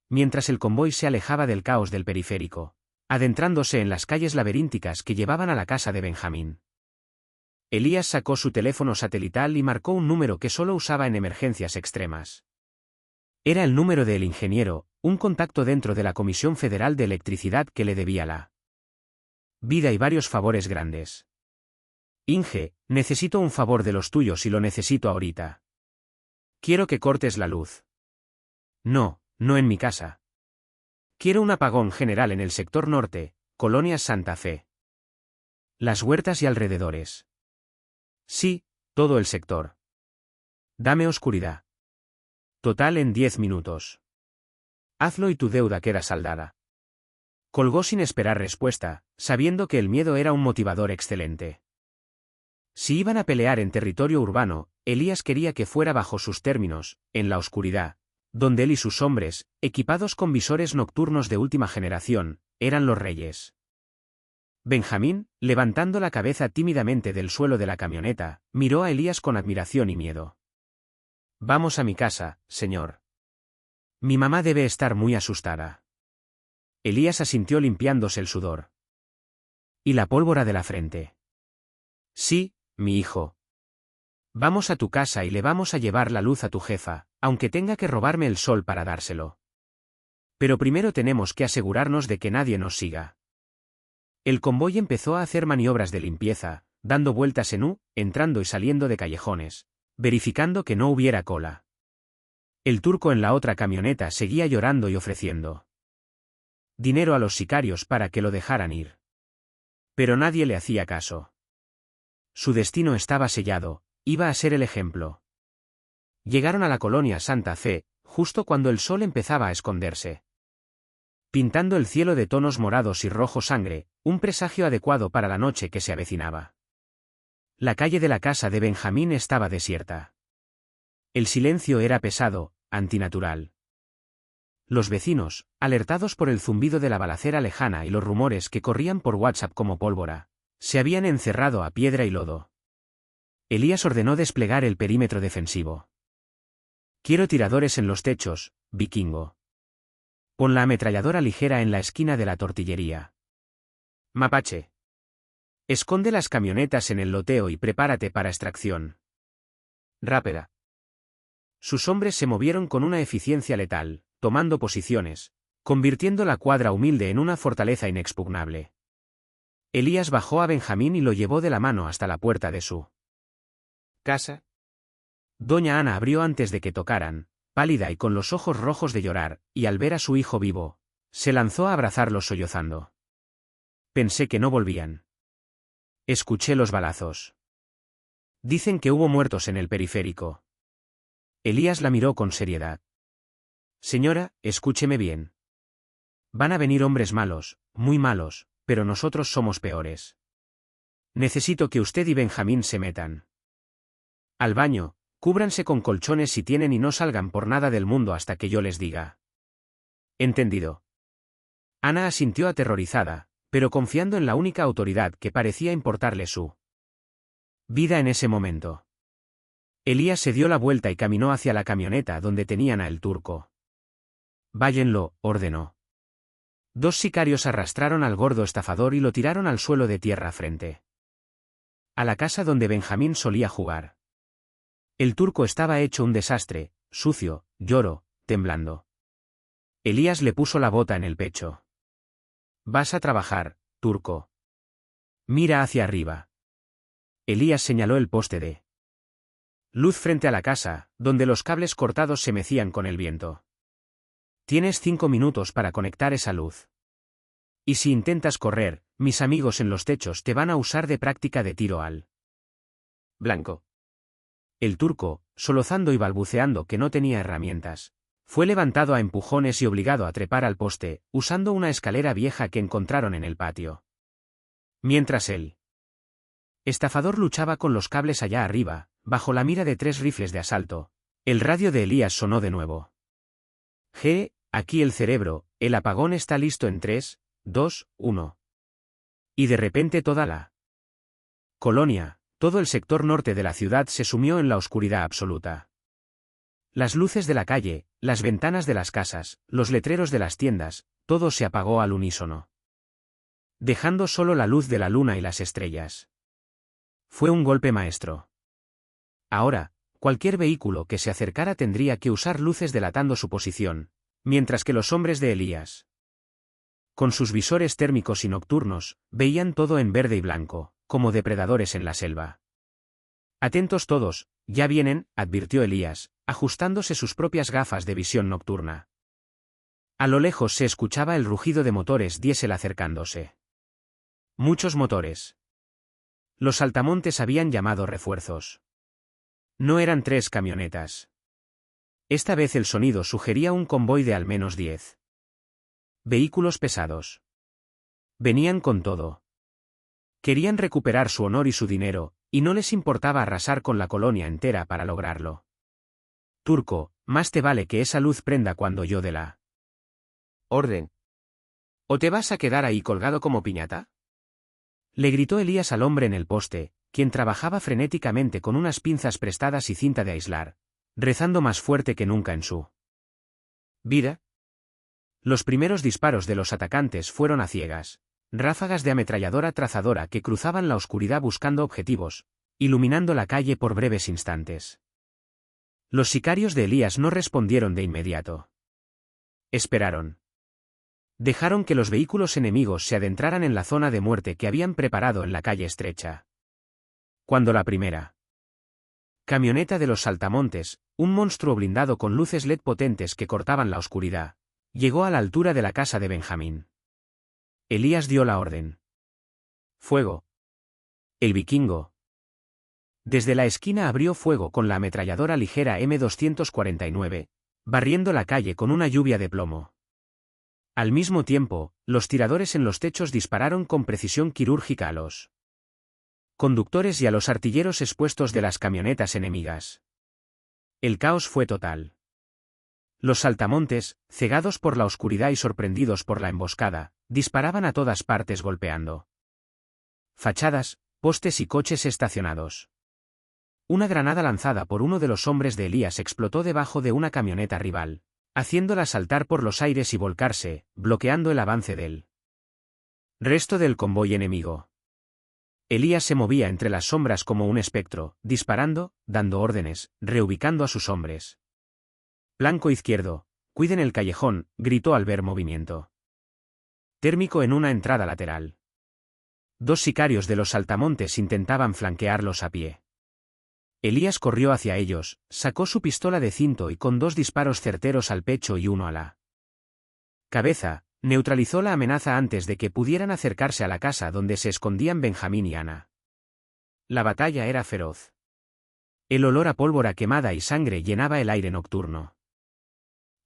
Mientras el convoy se alejaba del caos del periférico, adentrándose en las calles laberínticas que llevaban a la casa de Benjamín, Elías sacó su teléfono satelital y marcó un número que solo usaba en emergencias extremas. Era el número del ingeniero, un contacto dentro de la Comisión Federal de Electricidad que le debía la vida y varios favores grandes. «Inge, necesito un favor de los tuyos y lo necesito ahorita. Quiero que cortes la luz». «No, no en mi casa. Quiero un apagón general en el sector norte, Colonia Santa Fe. Las huertas y alrededores. Sí, todo el sector. Dame oscuridad. Total en 10 minutos. Hazlo y tu deuda queda saldada». Colgó sin esperar respuesta, sabiendo que el miedo era un motivador excelente. Si iban a pelear en territorio urbano, Elías quería que fuera bajo sus términos, en la oscuridad, donde él y sus hombres, equipados con visores nocturnos de última generación, eran los reyes. Benjamín, levantando la cabeza tímidamente del suelo de la camioneta, miró a Elías con admiración y miedo. «Vamos a mi casa, señor. Mi mamá debe estar muy asustada». Elías asintió limpiándose el sudor y la pólvora de la frente. «Sí, mi hijo. Vamos a tu casa y le vamos a llevar la luz a tu jefa, aunque tenga que robarme el sol para dárselo. Pero primero tenemos que asegurarnos de que nadie nos siga». El convoy empezó a hacer maniobras de limpieza, dando vueltas en U, entrando y saliendo de callejones, verificando que no hubiera cola. El turco en la otra camioneta seguía llorando y ofreciendo dinero a los sicarios para que lo dejaran ir. Pero nadie le hacía caso. Su destino estaba sellado, iba a ser el ejemplo. Llegaron a la colonia Santa Fe, justo cuando el sol empezaba a esconderse, pintando el cielo de tonos morados y rojo sangre, un presagio adecuado para la noche que se avecinaba. La calle de la casa de Benjamín estaba desierta. El silencio era pesado, antinatural. Los vecinos, alertados por el zumbido de la balacera lejana y los rumores que corrían por WhatsApp como pólvora, se habían encerrado a piedra y lodo. Elías ordenó desplegar el perímetro defensivo. «Quiero tiradores en los techos, vikingo. Pon la ametralladora ligera en la esquina de la tortillería. Mapache. Esconde las camionetas en el loteo y prepárate para extracción rápida». Sus hombres se movieron con una eficiencia letal, tomando posiciones, convirtiendo la cuadra humilde en una fortaleza inexpugnable. Elías bajó a Benjamín y lo llevó de la mano hasta la puerta de su casa. Doña Ana abrió antes de que tocaran, pálida y con los ojos rojos de llorar, y al ver a su hijo vivo, se lanzó a abrazarlos sollozando. Pensé que no volvían. Escuché los balazos. Dicen que hubo muertos en el periférico. Elías la miró con seriedad. Señora, escúcheme bien. Van a venir hombres malos, muy malos, pero nosotros somos peores. Necesito que usted y Benjamín se metan al baño, cúbranse con colchones si tienen y no salgan por nada del mundo hasta que yo les diga. Entendido. Ana asintió aterrorizada, pero confiando en la única autoridad que parecía importarle su vida en ese momento. Elías se dio la vuelta y caminó hacia la camioneta donde tenían a el turco. Váyanlo, ordenó. 2 sicarios arrastraron al gordo estafador y lo tiraron al suelo de tierra frente a la casa donde Benjamín solía jugar. El turco estaba hecho un desastre, sucio, lloró, temblando. Elías le puso la bota en el pecho. Vas a trabajar, turco. Mira hacia arriba. Elías señaló el poste de luz frente a la casa, donde los cables cortados se mecían con el viento. Tienes 5 minutos para conectar esa luz. Y si intentas correr, mis amigos en los techos te van a usar de práctica de tiro al blanco. El turco, solozando y balbuceando que no tenía herramientas, fue levantado a empujones y obligado a trepar al poste, usando una escalera vieja que encontraron en el patio. Mientras el estafador luchaba con los cables allá arriba, bajo la mira de 3 rifles de asalto, el radio de Elías sonó de nuevo. Aquí el cerebro, el apagón está listo en 3, 2, 1. Y de repente toda la colonia, todo el sector norte de la ciudad se sumió en la oscuridad absoluta. Las luces de la calle, las ventanas de las casas, los letreros de las tiendas, todo se apagó al unísono, dejando solo la luz de la luna y las estrellas. Fue un golpe maestro. Ahora, cualquier vehículo que se acercara tendría que usar luces delatando su posición, mientras que los hombres de Elías, con sus visores térmicos y nocturnos, veían todo en verde y blanco, como depredadores en la selva. Atentos todos, ya vienen, advirtió Elías, ajustándose sus propias gafas de visión nocturna. A lo lejos se escuchaba el rugido de motores diésel acercándose. Muchos motores. Los saltamontes habían llamado refuerzos. No eran 3 camionetas. Esta vez el sonido sugería un convoy de al menos 10 vehículos pesados. Venían con todo. Querían recuperar su honor y su dinero, y no les importaba arrasar con la colonia entera para lograrlo. Turco, más te vale que esa luz prenda cuando yo dé la orden. ¿O te vas a quedar ahí colgado como piñata? Le gritó Elías al hombre en el poste, quien trabajaba frenéticamente con unas pinzas prestadas y cinta de aislar, rezando más fuerte que nunca en su vida. Los primeros disparos de los atacantes fueron a ciegas, ráfagas de ametralladora trazadora que cruzaban la oscuridad buscando objetivos, iluminando la calle por breves instantes. Los sicarios de Elías no respondieron de inmediato. Esperaron. Dejaron que los vehículos enemigos se adentraran en la zona de muerte que habían preparado en la calle estrecha. Cuando la primera camioneta de los saltamontes, un monstruo blindado con luces LED potentes que cortaban la oscuridad, llegó a la altura de la casa de Benjamín. Elías dio la orden. Fuego. El vikingo. Desde la esquina abrió fuego con la ametralladora ligera M249, barriendo la calle con una lluvia de plomo. Al mismo tiempo, los tiradores en los techos dispararon con precisión quirúrgica a los conductores y a los artilleros expuestos de las camionetas enemigas. El caos fue total. Los saltamontes, cegados por la oscuridad y sorprendidos por la emboscada, disparaban a todas partes golpeando fachadas, postes y coches estacionados. Una granada lanzada por uno de los hombres de Elías explotó debajo de una camioneta rival, haciéndola saltar por los aires y volcarse, bloqueando el avance del resto del convoy enemigo. Elías se movía entre las sombras como un espectro, disparando, dando órdenes, reubicando a sus hombres. Flanco izquierdo, cuiden el callejón, gritó al ver movimiento térmico en una entrada lateral. 2 sicarios de los saltamontes intentaban flanquearlos a pie. Elías corrió hacia ellos, sacó su pistola de cinto y con 2 disparos certeros al pecho y uno a la cabeza, neutralizó la amenaza antes de que pudieran acercarse a la casa donde se escondían Benjamín y Ana. La batalla era feroz. El olor a pólvora quemada y sangre llenaba el aire nocturno.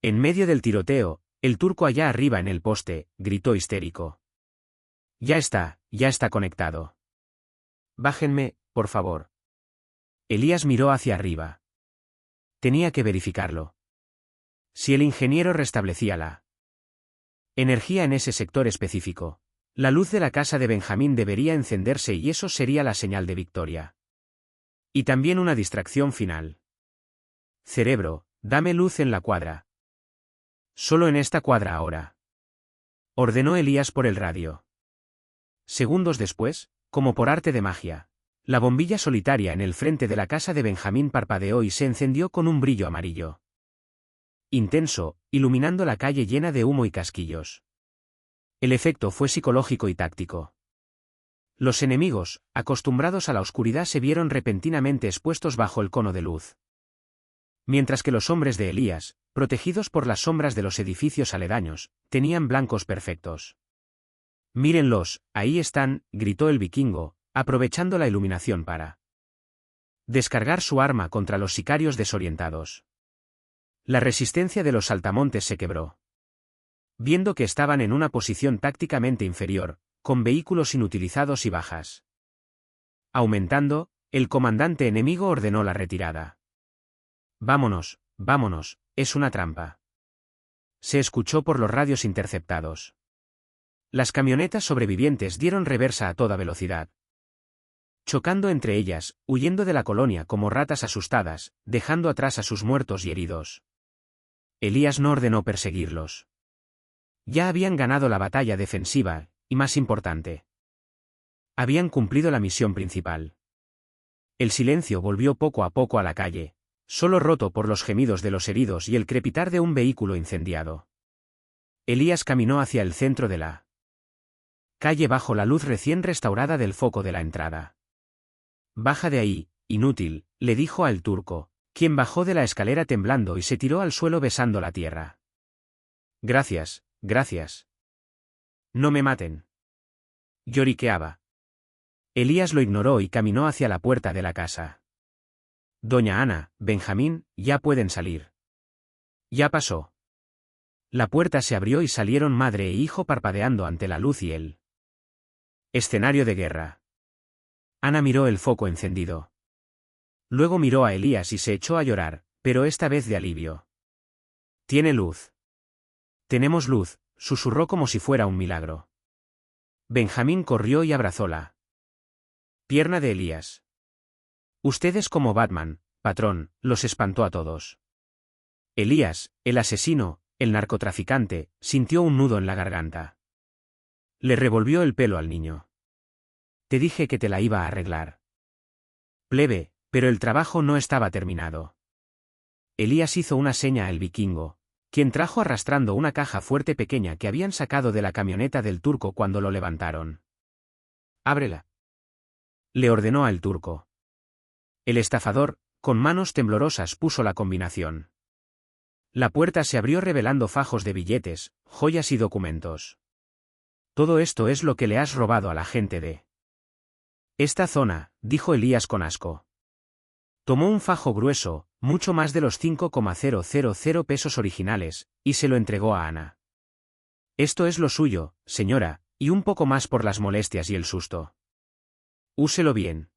En medio del tiroteo, el turco allá arriba en el poste, gritó histérico. Ya está conectado. Bájenme, por favor. Elías miró hacia arriba. Tenía que verificarlo. Si el ingeniero restablecía la energía en ese sector específico, la luz de la casa de Benjamín debería encenderse y eso sería la señal de victoria. Y también una distracción final. Cerebro, dame luz en la cuadra. Solo en esta cuadra ahora. Ordenó Elías por el radio. Segundos después, como por arte de magia, la bombilla solitaria en el frente de la casa de Benjamín parpadeó y se encendió con un brillo amarillo intenso, iluminando la calle llena de humo y casquillos. El efecto fue psicológico y táctico. Los enemigos, acostumbrados a la oscuridad, se vieron repentinamente expuestos bajo el cono de luz. Mientras que los hombres de Elías, protegidos por las sombras de los edificios aledaños, tenían blancos perfectos. Mírenlos, ahí están, gritó el vikingo, aprovechando la iluminación para descargar su arma contra los sicarios desorientados. La resistencia de los saltamontes se quebró. Viendo que estaban en una posición tácticamente inferior, con vehículos inutilizados y bajas aumentando, el comandante enemigo ordenó la retirada. Vámonos, vámonos, es una trampa. Se escuchó por los radios interceptados. Las camionetas sobrevivientes dieron reversa a toda velocidad, chocando entre ellas, huyendo de la colonia como ratas asustadas, dejando atrás a sus muertos y heridos. Elías no ordenó perseguirlos. Ya habían ganado la batalla defensiva, y más importante, habían cumplido la misión principal. El silencio volvió poco a poco a la calle, solo roto por los gemidos de los heridos y el crepitar de un vehículo incendiado. Elías caminó hacia el centro de la calle bajo la luz recién restaurada del foco de la entrada. Baja de ahí, inútil, le dijo al turco, quien bajó de la escalera temblando y se tiró al suelo besando la tierra. Gracias, gracias. No me maten. Lloriqueaba. Elías lo ignoró y caminó hacia la puerta de la casa. Doña Ana, Benjamín, ya pueden salir. Ya pasó. La puerta se abrió y salieron madre e hijo parpadeando ante la luz y el escenario de guerra. Ana miró el foco encendido. Luego miró a Elías y se echó a llorar, pero esta vez de alivio. Tiene luz. Tenemos luz, susurró como si fuera un milagro. Benjamín corrió y abrazó la pierna de Elías. Usted es como Batman, patrón, los espantó a todos. Elías, el asesino, el narcotraficante, sintió un nudo en la garganta. Le revolvió el pelo al niño. Te dije que te la iba a arreglar. Plebe, pero el trabajo no estaba terminado. Elías hizo una seña al vikingo, quien trajo arrastrando una caja fuerte pequeña que habían sacado de la camioneta del turco cuando lo levantaron. Ábrela. Le ordenó al turco. El estafador, con manos temblorosas, puso la combinación. La puerta se abrió revelando fajos de billetes, joyas y documentos. Todo esto es lo que le has robado a la gente de esta zona, dijo Elías con asco. Tomó un fajo grueso, mucho más de los 5,000 pesos originales, y se lo entregó a Ana. Esto es lo suyo, señora, y un poco más por las molestias y el susto. Úselo bien.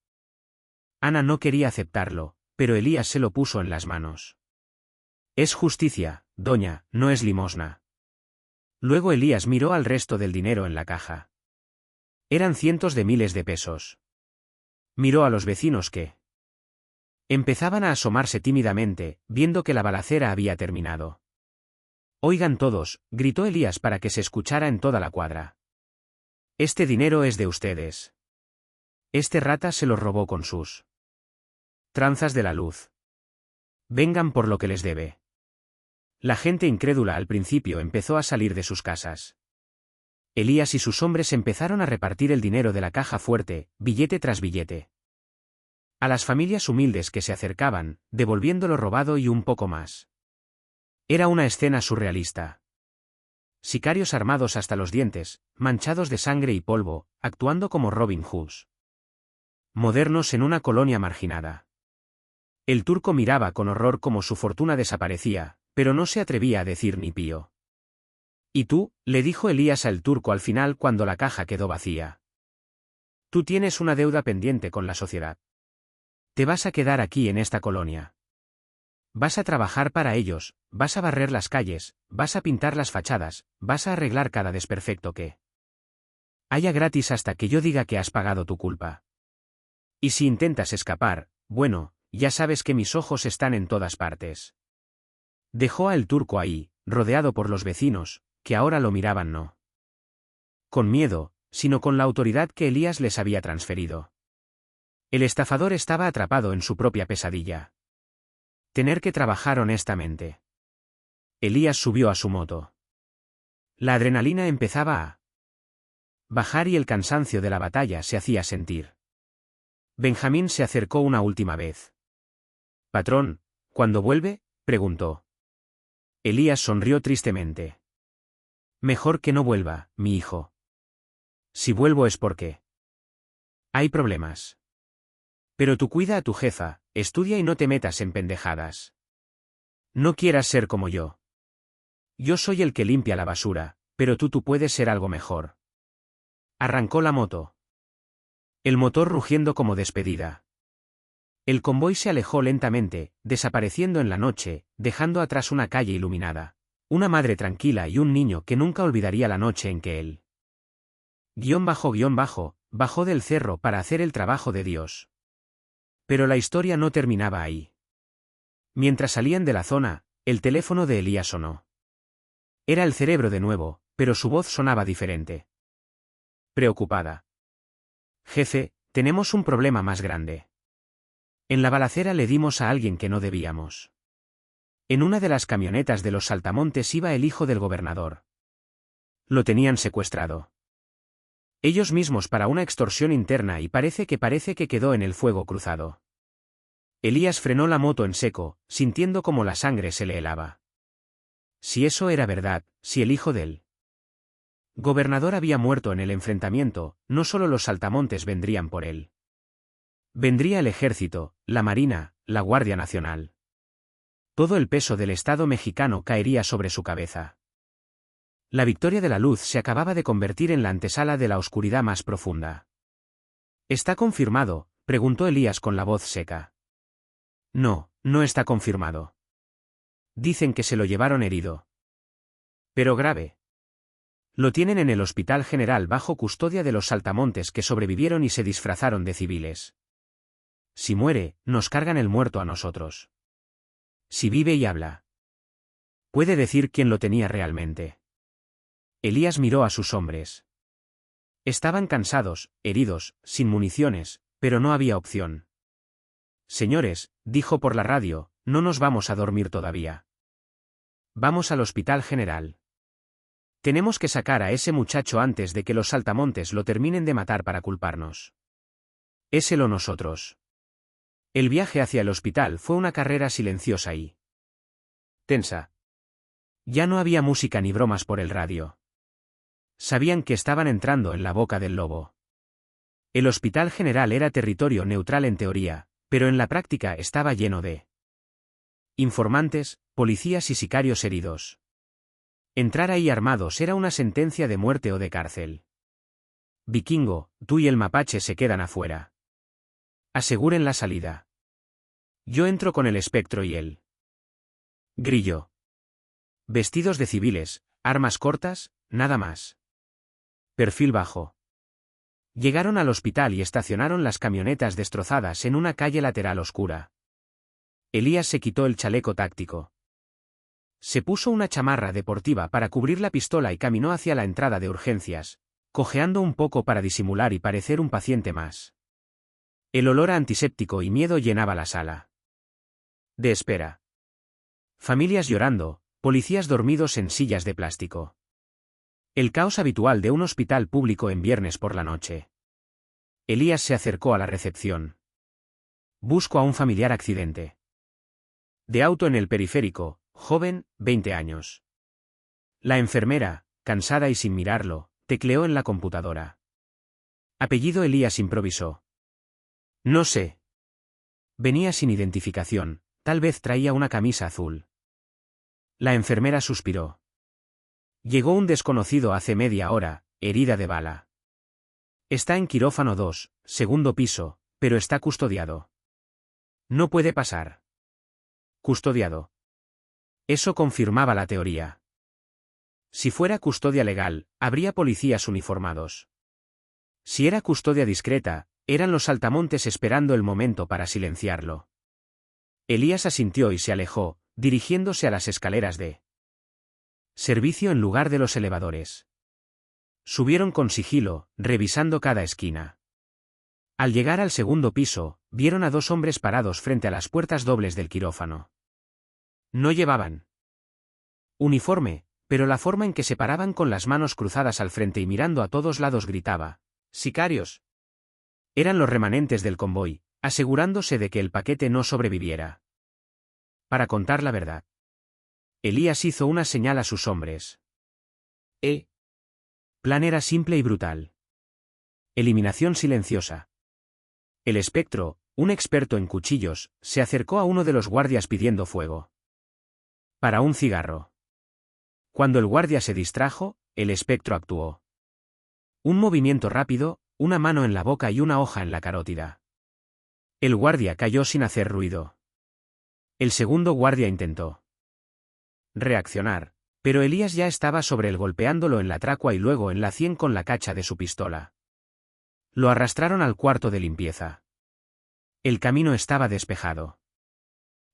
Ana no quería aceptarlo, pero Elías se lo puso en las manos. Es justicia, doña, no es limosna. Luego Elías miró al resto del dinero en la caja. Eran cientos de miles de pesos. Miró a los vecinos que empezaban a asomarse tímidamente, viendo que la balacera había terminado. Oigan todos, gritó Elías para que se escuchara en toda la cuadra. Este dinero es de ustedes. Este rata se lo robó con sus tranzas de la luz. Vengan por lo que les debe. La gente incrédula al principio empezó a salir de sus casas. Elías y sus hombres empezaron a repartir el dinero de la caja fuerte, billete tras billete. A las familias humildes que se acercaban, devolviendo lo robado y un poco más. Era una escena surrealista. Sicarios armados hasta los dientes, manchados de sangre y polvo, actuando como Robin Hoods. Modernos en una colonia marginada. El turco miraba con horror cómo su fortuna desaparecía, pero no se atrevía a decir ni pío. «¿Y tú?», le dijo Elías al turco al final cuando la caja quedó vacía. «Tú tienes una deuda pendiente con la sociedad. Te vas a quedar aquí en esta colonia. Vas a trabajar para ellos, vas a barrer las calles, vas a pintar las fachadas, vas a arreglar cada desperfecto que haya gratis hasta que yo diga que has pagado tu culpa. Y si intentas escapar, bueno, ya sabes que mis ojos están en todas partes». Dejó al turco ahí, rodeado por los vecinos, que ahora lo miraban no con miedo, sino con la autoridad que Elías les había transferido. El estafador estaba atrapado en su propia pesadilla. Tener que trabajar honestamente. Elías subió a su moto. La adrenalina empezaba a bajar y el cansancio de la batalla se hacía sentir. Benjamín se acercó una última vez. «Patrón, ¿cuándo vuelve?», preguntó. Elías sonrió tristemente. «Mejor que no vuelva, mi hijo. Si vuelvo es porque hay problemas. Pero tú cuida a tu jefa, estudia y no te metas en pendejadas. No quieras ser como yo. Yo soy el que limpia la basura, pero tú puedes ser algo mejor». Arrancó la moto. El motor rugiendo como despedida. El convoy se alejó lentamente, desapareciendo en la noche, dejando atrás una calle iluminada. Una madre tranquila y un niño que nunca olvidaría la noche en que él bajó del cerro para hacer el trabajo de Dios. Pero la historia no terminaba ahí. Mientras salían de la zona, el teléfono de Elías sonó. Era el cerebro de nuevo, pero su voz sonaba diferente. Preocupada. «Jefe, tenemos un problema más grande. En la balacera le dimos a alguien que no debíamos. En una de las camionetas de los saltamontes iba el hijo del gobernador. Lo tenían secuestrado. Ellos mismos para una extorsión interna y parece que quedó en el fuego cruzado». Elías frenó la moto en seco, sintiendo como la sangre se le helaba. Si eso era verdad, si el hijo del gobernador había muerto en el enfrentamiento, no solo los saltamontes vendrían por él. Vendría el ejército, la marina, la Guardia Nacional. Todo el peso del Estado mexicano caería sobre su cabeza. La victoria de la luz se acababa de convertir en la antesala de la oscuridad más profunda. «¿Está confirmado?», preguntó Elías con la voz seca. «No, no está confirmado. Dicen que se lo llevaron herido. Pero grave. Lo tienen en el Hospital General bajo custodia de los saltamontes que sobrevivieron y se disfrazaron de civiles. Si muere, nos cargan el muerto a nosotros. Si vive y habla, puede decir quién lo tenía realmente». Elías miró a sus hombres. Estaban cansados, heridos, sin municiones, pero no había opción. «Señores», dijo por la radio, «no nos vamos a dormir todavía. Vamos al Hospital General. Tenemos que sacar a ese muchacho antes de que los saltamontes lo terminen de matar para culparnos. Es él o nosotros». El viaje hacia el hospital fue una carrera silenciosa y tensa. Ya no había música ni bromas por el radio. Sabían que estaban entrando en la boca del lobo. El Hospital General era territorio neutral en teoría, pero en la práctica estaba lleno de informantes, policías y sicarios heridos. Entrar ahí armados era una sentencia de muerte o de cárcel. «Vikingo, tú y el mapache se quedan afuera. Aseguren la salida. Yo entro con el espectro y el grillo. Vestidos de civiles, armas cortas, nada más. Perfil bajo». Llegaron al hospital y estacionaron las camionetas destrozadas en una calle lateral oscura. Elías se quitó el chaleco táctico. Se puso una chamarra deportiva para cubrir la pistola y caminó hacia la entrada de urgencias, cojeando un poco para disimular y parecer un paciente más. El olor a antiséptico y miedo llenaba la sala de espera. Familias llorando, Policías dormidos en sillas de plástico. El caos habitual de un hospital público en viernes por la noche. Elías se acercó a la recepción. Busco a un familiar accidente. De auto en el periférico, joven, 20 años. La enfermera, cansada y sin mirarlo, tecleó en la computadora. Apellido Elías improvisó. No sé. Venía sin identificación, tal vez traía una camisa azul. La enfermera suspiró. Llegó un desconocido hace media hora, herida de bala. Está en quirófano 2, segundo piso, pero está custodiado. No puede pasar. Custodiado. Eso confirmaba la teoría. Si fuera custodia legal, habría policías uniformados. Si era custodia discreta, eran los saltamontes esperando el momento para silenciarlo. Elías asintió y se alejó, dirigiéndose a las escaleras de servicio en lugar de los elevadores. Subieron con sigilo, revisando cada esquina. Al llegar al segundo piso, vieron a dos hombres parados frente a las puertas dobles del quirófano. No llevaban uniforme, pero la forma en que se paraban con las manos cruzadas al frente y mirando a todos lados gritaba: ¡Sicarios! Eran los remanentes del convoy, asegurándose de que el paquete no sobreviviera. Para contar la verdad. Elías hizo una señal a sus hombres. Plan era simple y brutal. Eliminación silenciosa. El espectro, un experto en cuchillos, se acercó a uno de los guardias pidiendo fuego. Para un cigarro. Cuando el guardia se distrajo, el espectro actuó. Un movimiento rápido, una mano en la boca y una hoja en la carótida. El guardia cayó sin hacer ruido. El segundo guardia intentó reaccionar, pero Elías ya estaba sobre él golpeándolo en la tráquea y luego en la sien con la cacha de su pistola. Lo arrastraron al cuarto de limpieza. El camino estaba despejado.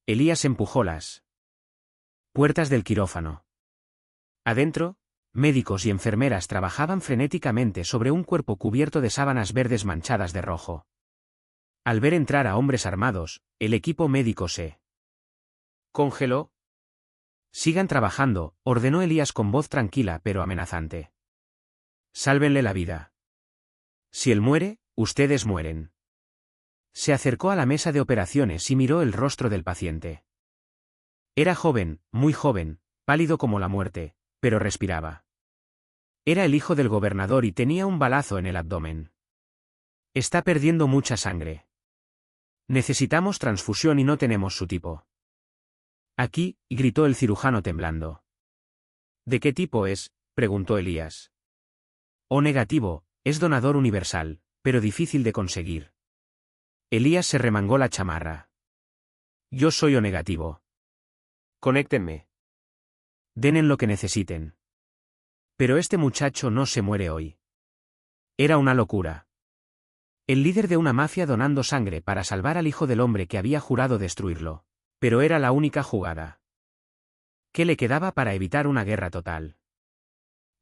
Elías empujó las puertas del quirófano. Adentro, médicos y enfermeras trabajaban frenéticamente sobre un cuerpo cubierto de sábanas verdes manchadas de rojo. Al ver entrar a hombres armados, el equipo médico se congeló. Sigan trabajando, ordenó Elías con voz tranquila pero amenazante. Sálvenle la vida. Si él muere, ustedes mueren. Se acercó a la mesa de operaciones y miró el rostro del paciente. Era joven, muy joven, pálido como la muerte, pero respiraba. Era el hijo del gobernador y tenía un balazo en el abdomen. Está perdiendo mucha sangre. Necesitamos transfusión y no tenemos su tipo. Aquí, gritó el cirujano temblando. ¿De qué tipo es?, preguntó Elías. O negativo, es donador universal, pero difícil de conseguir. Elías se remangó la chamarra. Yo soy O negativo. Conéctenme. Den lo que necesiten. Pero este muchacho no se muere hoy. Era una locura. El líder de una mafia donando sangre para salvar al hijo del hombre que había jurado destruirlo. Pero era la única jugada. ¿Qué le quedaba para evitar una guerra total?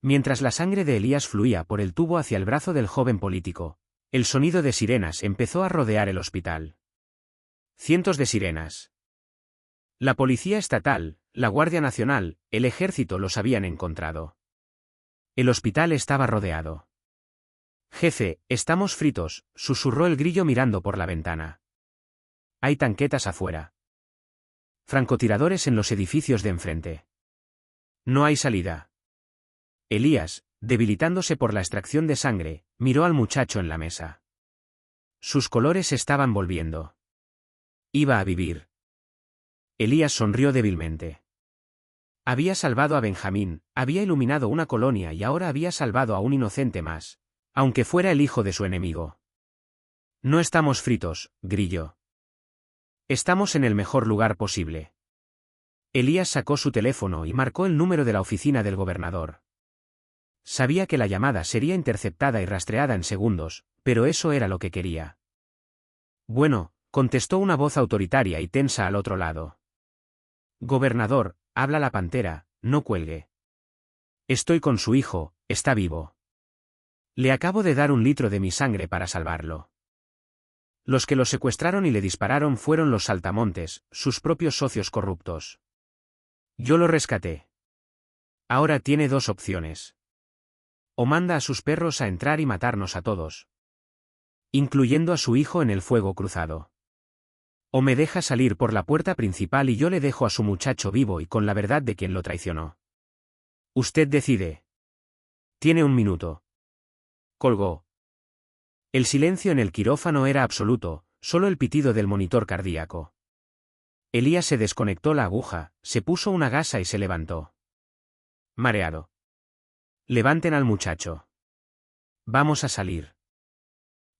Mientras la sangre de Elías fluía por el tubo hacia el brazo del joven político, el sonido de sirenas empezó a rodear el hospital. Cientos de sirenas. La policía estatal, la Guardia Nacional, el ejército los habían encontrado. El hospital estaba rodeado. Jefe, estamos fritos, susurró el grillo mirando por la ventana. Hay tanquetas afuera. Francotiradores en los edificios de enfrente. No hay salida. Elías, debilitándose por la extracción de sangre, miró al muchacho en la mesa. Sus colores estaban volviendo. Iba a vivir. Elías sonrió débilmente. Había salvado a Benjamín, había iluminado una colonia y ahora había salvado a un inocente más, aunque fuera el hijo de su enemigo. No estamos fritos, grillo. Estamos en el mejor lugar posible. Elías sacó su teléfono y marcó el número de la oficina del gobernador. Sabía que la llamada sería interceptada y rastreada en segundos, pero eso era lo que quería. Bueno, contestó una voz autoritaria y tensa al otro lado. Gobernador, habla la pantera, no cuelgue. Estoy con su hijo, está vivo. Le acabo de dar 1 litro de mi sangre para salvarlo. Los que lo secuestraron y le dispararon fueron los saltamontes, sus propios socios corruptos. Yo lo rescaté. Ahora tiene dos opciones. O manda a sus perros a entrar y matarnos a todos, incluyendo a su hijo en el fuego cruzado. O me deja salir por la puerta principal y yo le dejo a su muchacho vivo y con la verdad de quien lo traicionó. Usted decide. Tiene un minuto. Colgó. El silencio en el quirófano era absoluto, solo el pitido del monitor cardíaco. Elías se desconectó la aguja, se puso una gasa y se levantó. Mareado. Levanten al muchacho. Vamos a salir.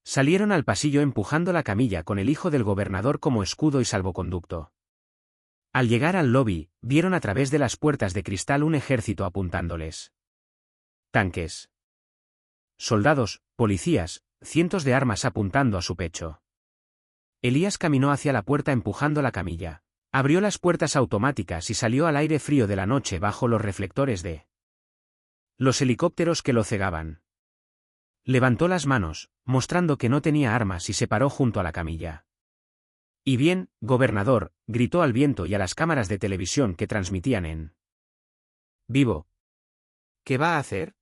Salieron al pasillo empujando la camilla con el hijo del gobernador como escudo y salvoconducto. Al llegar al lobby, vieron a través de las puertas de cristal un ejército apuntándoles. Tanques. Soldados, policías, cientos de armas apuntando a su pecho. Elías caminó hacia la puerta empujando la camilla. Abrió las puertas automáticas y salió al aire frío de la noche bajo los reflectores de los helicópteros que lo cegaban. Levantó las manos, mostrando que no tenía armas y se paró junto a la camilla. «Y bien, gobernador», gritó al viento y a las cámaras de televisión que transmitían en vivo. «¿Qué va a hacer?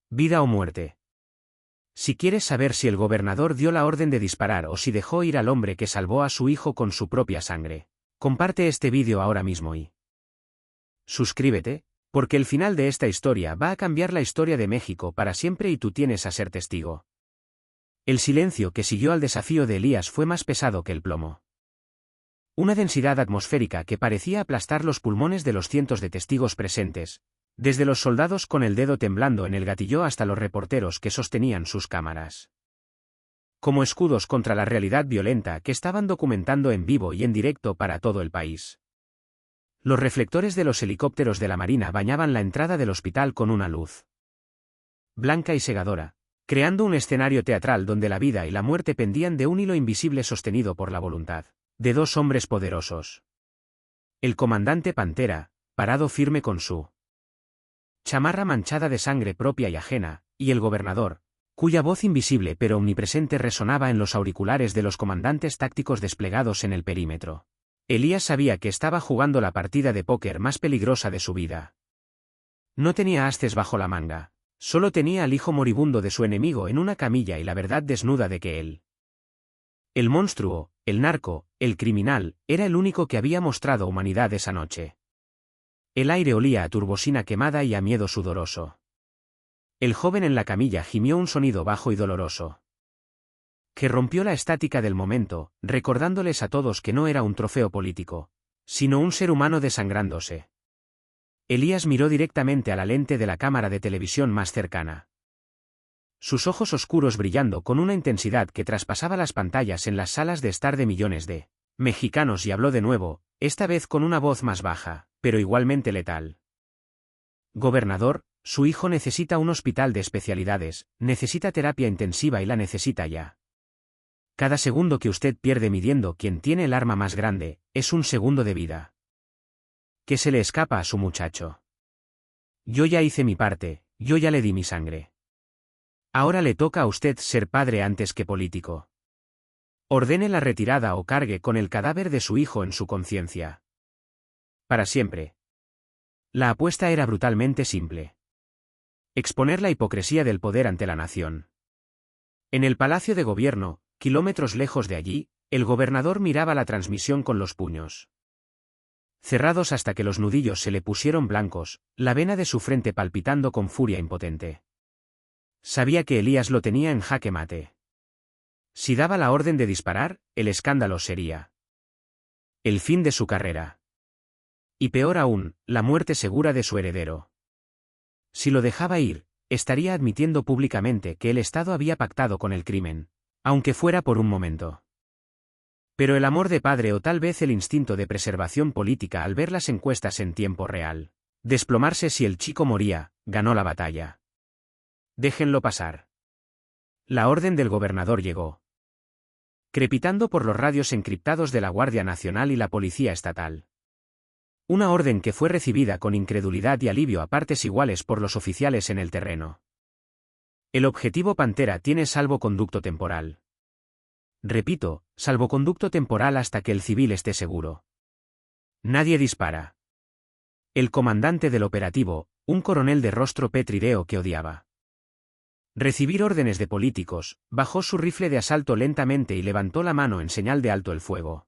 Vida o muerte. Si quieres saber si el gobernador dio la orden de disparar o si dejó ir al hombre que salvó a su hijo con su propia sangre, comparte este vídeo ahora mismo y suscríbete, porque el final de esta historia va a cambiar la historia de México para siempre y tú tienes a ser testigo». El silencio que siguió al desafío de Elías fue más pesado que el plomo. Una densidad atmosférica que parecía aplastar los pulmones de los cientos de testigos presentes, desde los soldados con el dedo temblando en el gatillo hasta los reporteros que sostenían sus cámaras. Como escudos contra la realidad violenta que estaban documentando en vivo y en directo para todo el país. Los reflectores de los helicópteros de la Marina bañaban la entrada del hospital con una luz blanca y cegadora, creando un escenario teatral donde la vida y la muerte pendían de un hilo invisible sostenido por la voluntad de dos hombres poderosos. El comandante Pantera, parado firme con su chamarra manchada de sangre propia y ajena, y el gobernador, cuya voz invisible pero omnipresente resonaba en los auriculares de los comandantes tácticos desplegados en el perímetro. Elías sabía que estaba jugando la partida de póker más peligrosa de su vida. No tenía asces bajo la manga. Solo tenía al hijo moribundo de su enemigo en una camilla y la verdad desnuda de que él, el monstruo, el narco, el criminal, era el único que había mostrado humanidad esa noche. El aire olía a turbosina quemada y a miedo sudoroso. El joven en la camilla gimió un sonido bajo y doloroso, que rompió la estática del momento, recordándoles a todos que no era un trofeo político, sino un ser humano desangrándose. Elías miró directamente a la lente de la cámara de televisión más cercana. Sus ojos oscuros brillando con una intensidad que traspasaba las pantallas en las salas de estar de millones de mexicanos y habló de nuevo, esta vez con una voz más baja, pero igualmente letal. Gobernador, su hijo necesita un hospital de especialidades, necesita terapia intensiva y la necesita ya. Cada segundo que usted pierde midiendo quién tiene el arma más grande, es un segundo de vida que se le escapa a su muchacho. Yo ya hice mi parte, yo ya le di mi sangre. Ahora le toca a usted ser padre antes que político. Ordene la retirada o cargue con el cadáver de su hijo en su conciencia. Para siempre. La apuesta era brutalmente simple. Exponer la hipocresía del poder ante la nación. En el Palacio de Gobierno, kilómetros lejos de allí, el gobernador miraba la transmisión con los puños cerrados hasta que los nudillos se le pusieron blancos, la vena de su frente palpitando con furia impotente. Sabía que Elías lo tenía en jaque mate. Si daba la orden de disparar, el escándalo sería el fin de su carrera. Y peor aún, la muerte segura de su heredero. Si lo dejaba ir, estaría admitiendo públicamente que el Estado había pactado con el crimen, aunque fuera por un momento. Pero el amor de padre o tal vez el instinto de preservación política al ver las encuestas en tiempo real, desplomarse si el chico moría, ganó la batalla. Déjenlo pasar. La orden del gobernador llegó, crepitando por los radios encriptados de la Guardia Nacional y la Policía Estatal. Una orden que fue recibida con incredulidad y alivio a partes iguales por los oficiales en el terreno. El objetivo Pantera tiene salvoconducto temporal. Repito, salvoconducto temporal hasta que el civil esté seguro. Nadie dispara. El comandante del operativo, un coronel de rostro pétrideo que odiaba recibir órdenes de políticos, bajó su rifle de asalto lentamente y levantó la mano en señal de alto el fuego.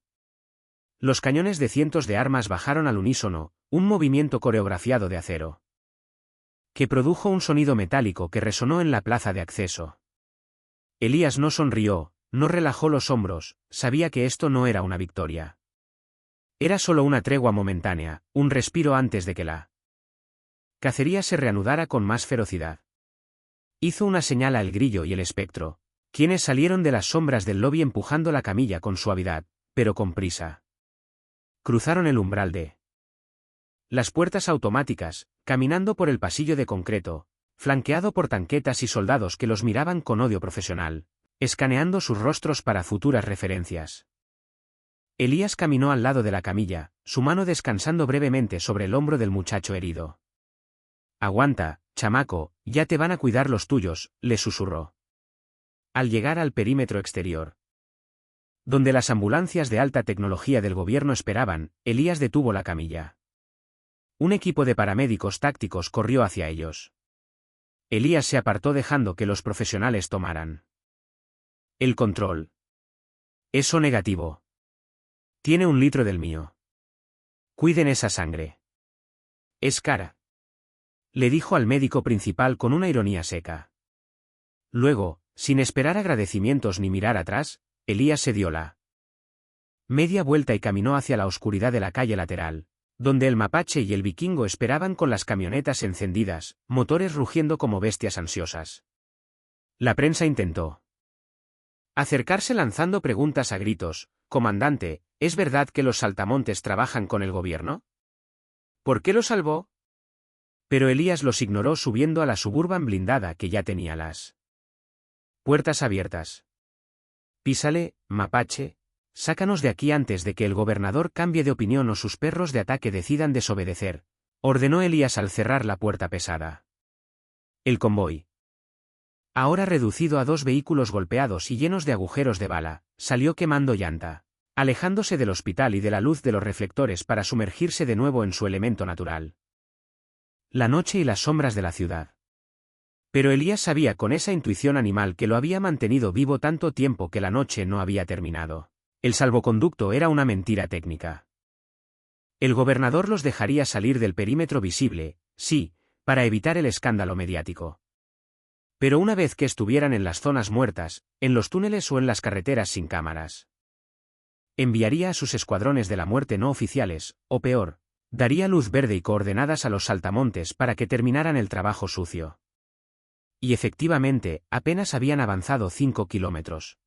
Los cañones de cientos de armas bajaron al unísono, un movimiento coreografiado de acero, que produjo un sonido metálico que resonó en la plaza de acceso. Elías no sonrió, no relajó los hombros, sabía que esto no era una victoria. Era solo una tregua momentánea, un respiro antes de que la cacería se reanudara con más ferocidad. Hizo una señal al grillo y el espectro, quienes salieron de las sombras del lobby empujando la camilla con suavidad, pero con prisa. Cruzaron el umbral de las puertas automáticas, caminando por el pasillo de concreto, flanqueado por tanquetas y soldados que los miraban con odio profesional, escaneando sus rostros para futuras referencias. Elías caminó al lado de la camilla, su mano descansando brevemente sobre el hombro del muchacho herido. «Aguanta, chamaco, ya te van a cuidar los tuyos», le susurró. Al llegar al perímetro exterior, donde las ambulancias de alta tecnología del gobierno esperaban, Elías detuvo la camilla. Un equipo de paramédicos tácticos corrió hacia ellos. Elías se apartó dejando que los profesionales tomaran el control. «Eso negativo. Tiene 1 litro del mío. Cuiden esa sangre. Es cara», le dijo al médico principal con una ironía seca. Luego, sin esperar agradecimientos ni mirar atrás, Elías se dio la media vuelta y caminó hacia la oscuridad de la calle lateral, donde el mapache y el vikingo esperaban con las camionetas encendidas, motores rugiendo como bestias ansiosas. La prensa intentó acercarse lanzando preguntas a gritos. «Comandante, ¿es verdad que los saltamontes trabajan con el gobierno? ¿Por qué lo salvó?» Pero Elías los ignoró subiendo a la Suburban blindada que ya tenía las puertas abiertas. «Písale, mapache, sácanos de aquí antes de que el gobernador cambie de opinión o sus perros de ataque decidan desobedecer», ordenó Elías al cerrar la puerta pesada. El convoy, ahora reducido a 2 vehículos golpeados y llenos de agujeros de bala, salió quemando llanta, alejándose del hospital y de la luz de los reflectores para sumergirse de nuevo en su elemento natural. La noche y las sombras de la ciudad. Pero Elías sabía con esa intuición animal que lo había mantenido vivo tanto tiempo que la noche no había terminado. El salvoconducto era una mentira técnica. El gobernador los dejaría salir del perímetro visible, sí, para evitar el escándalo mediático. Pero una vez que estuvieran en las zonas muertas, en los túneles o en las carreteras sin cámaras, enviaría a sus escuadrones de la muerte no oficiales, o peor, daría luz verde y coordenadas a los saltamontes para que terminaran el trabajo sucio. Y efectivamente, apenas habían avanzado 5 kilómetros.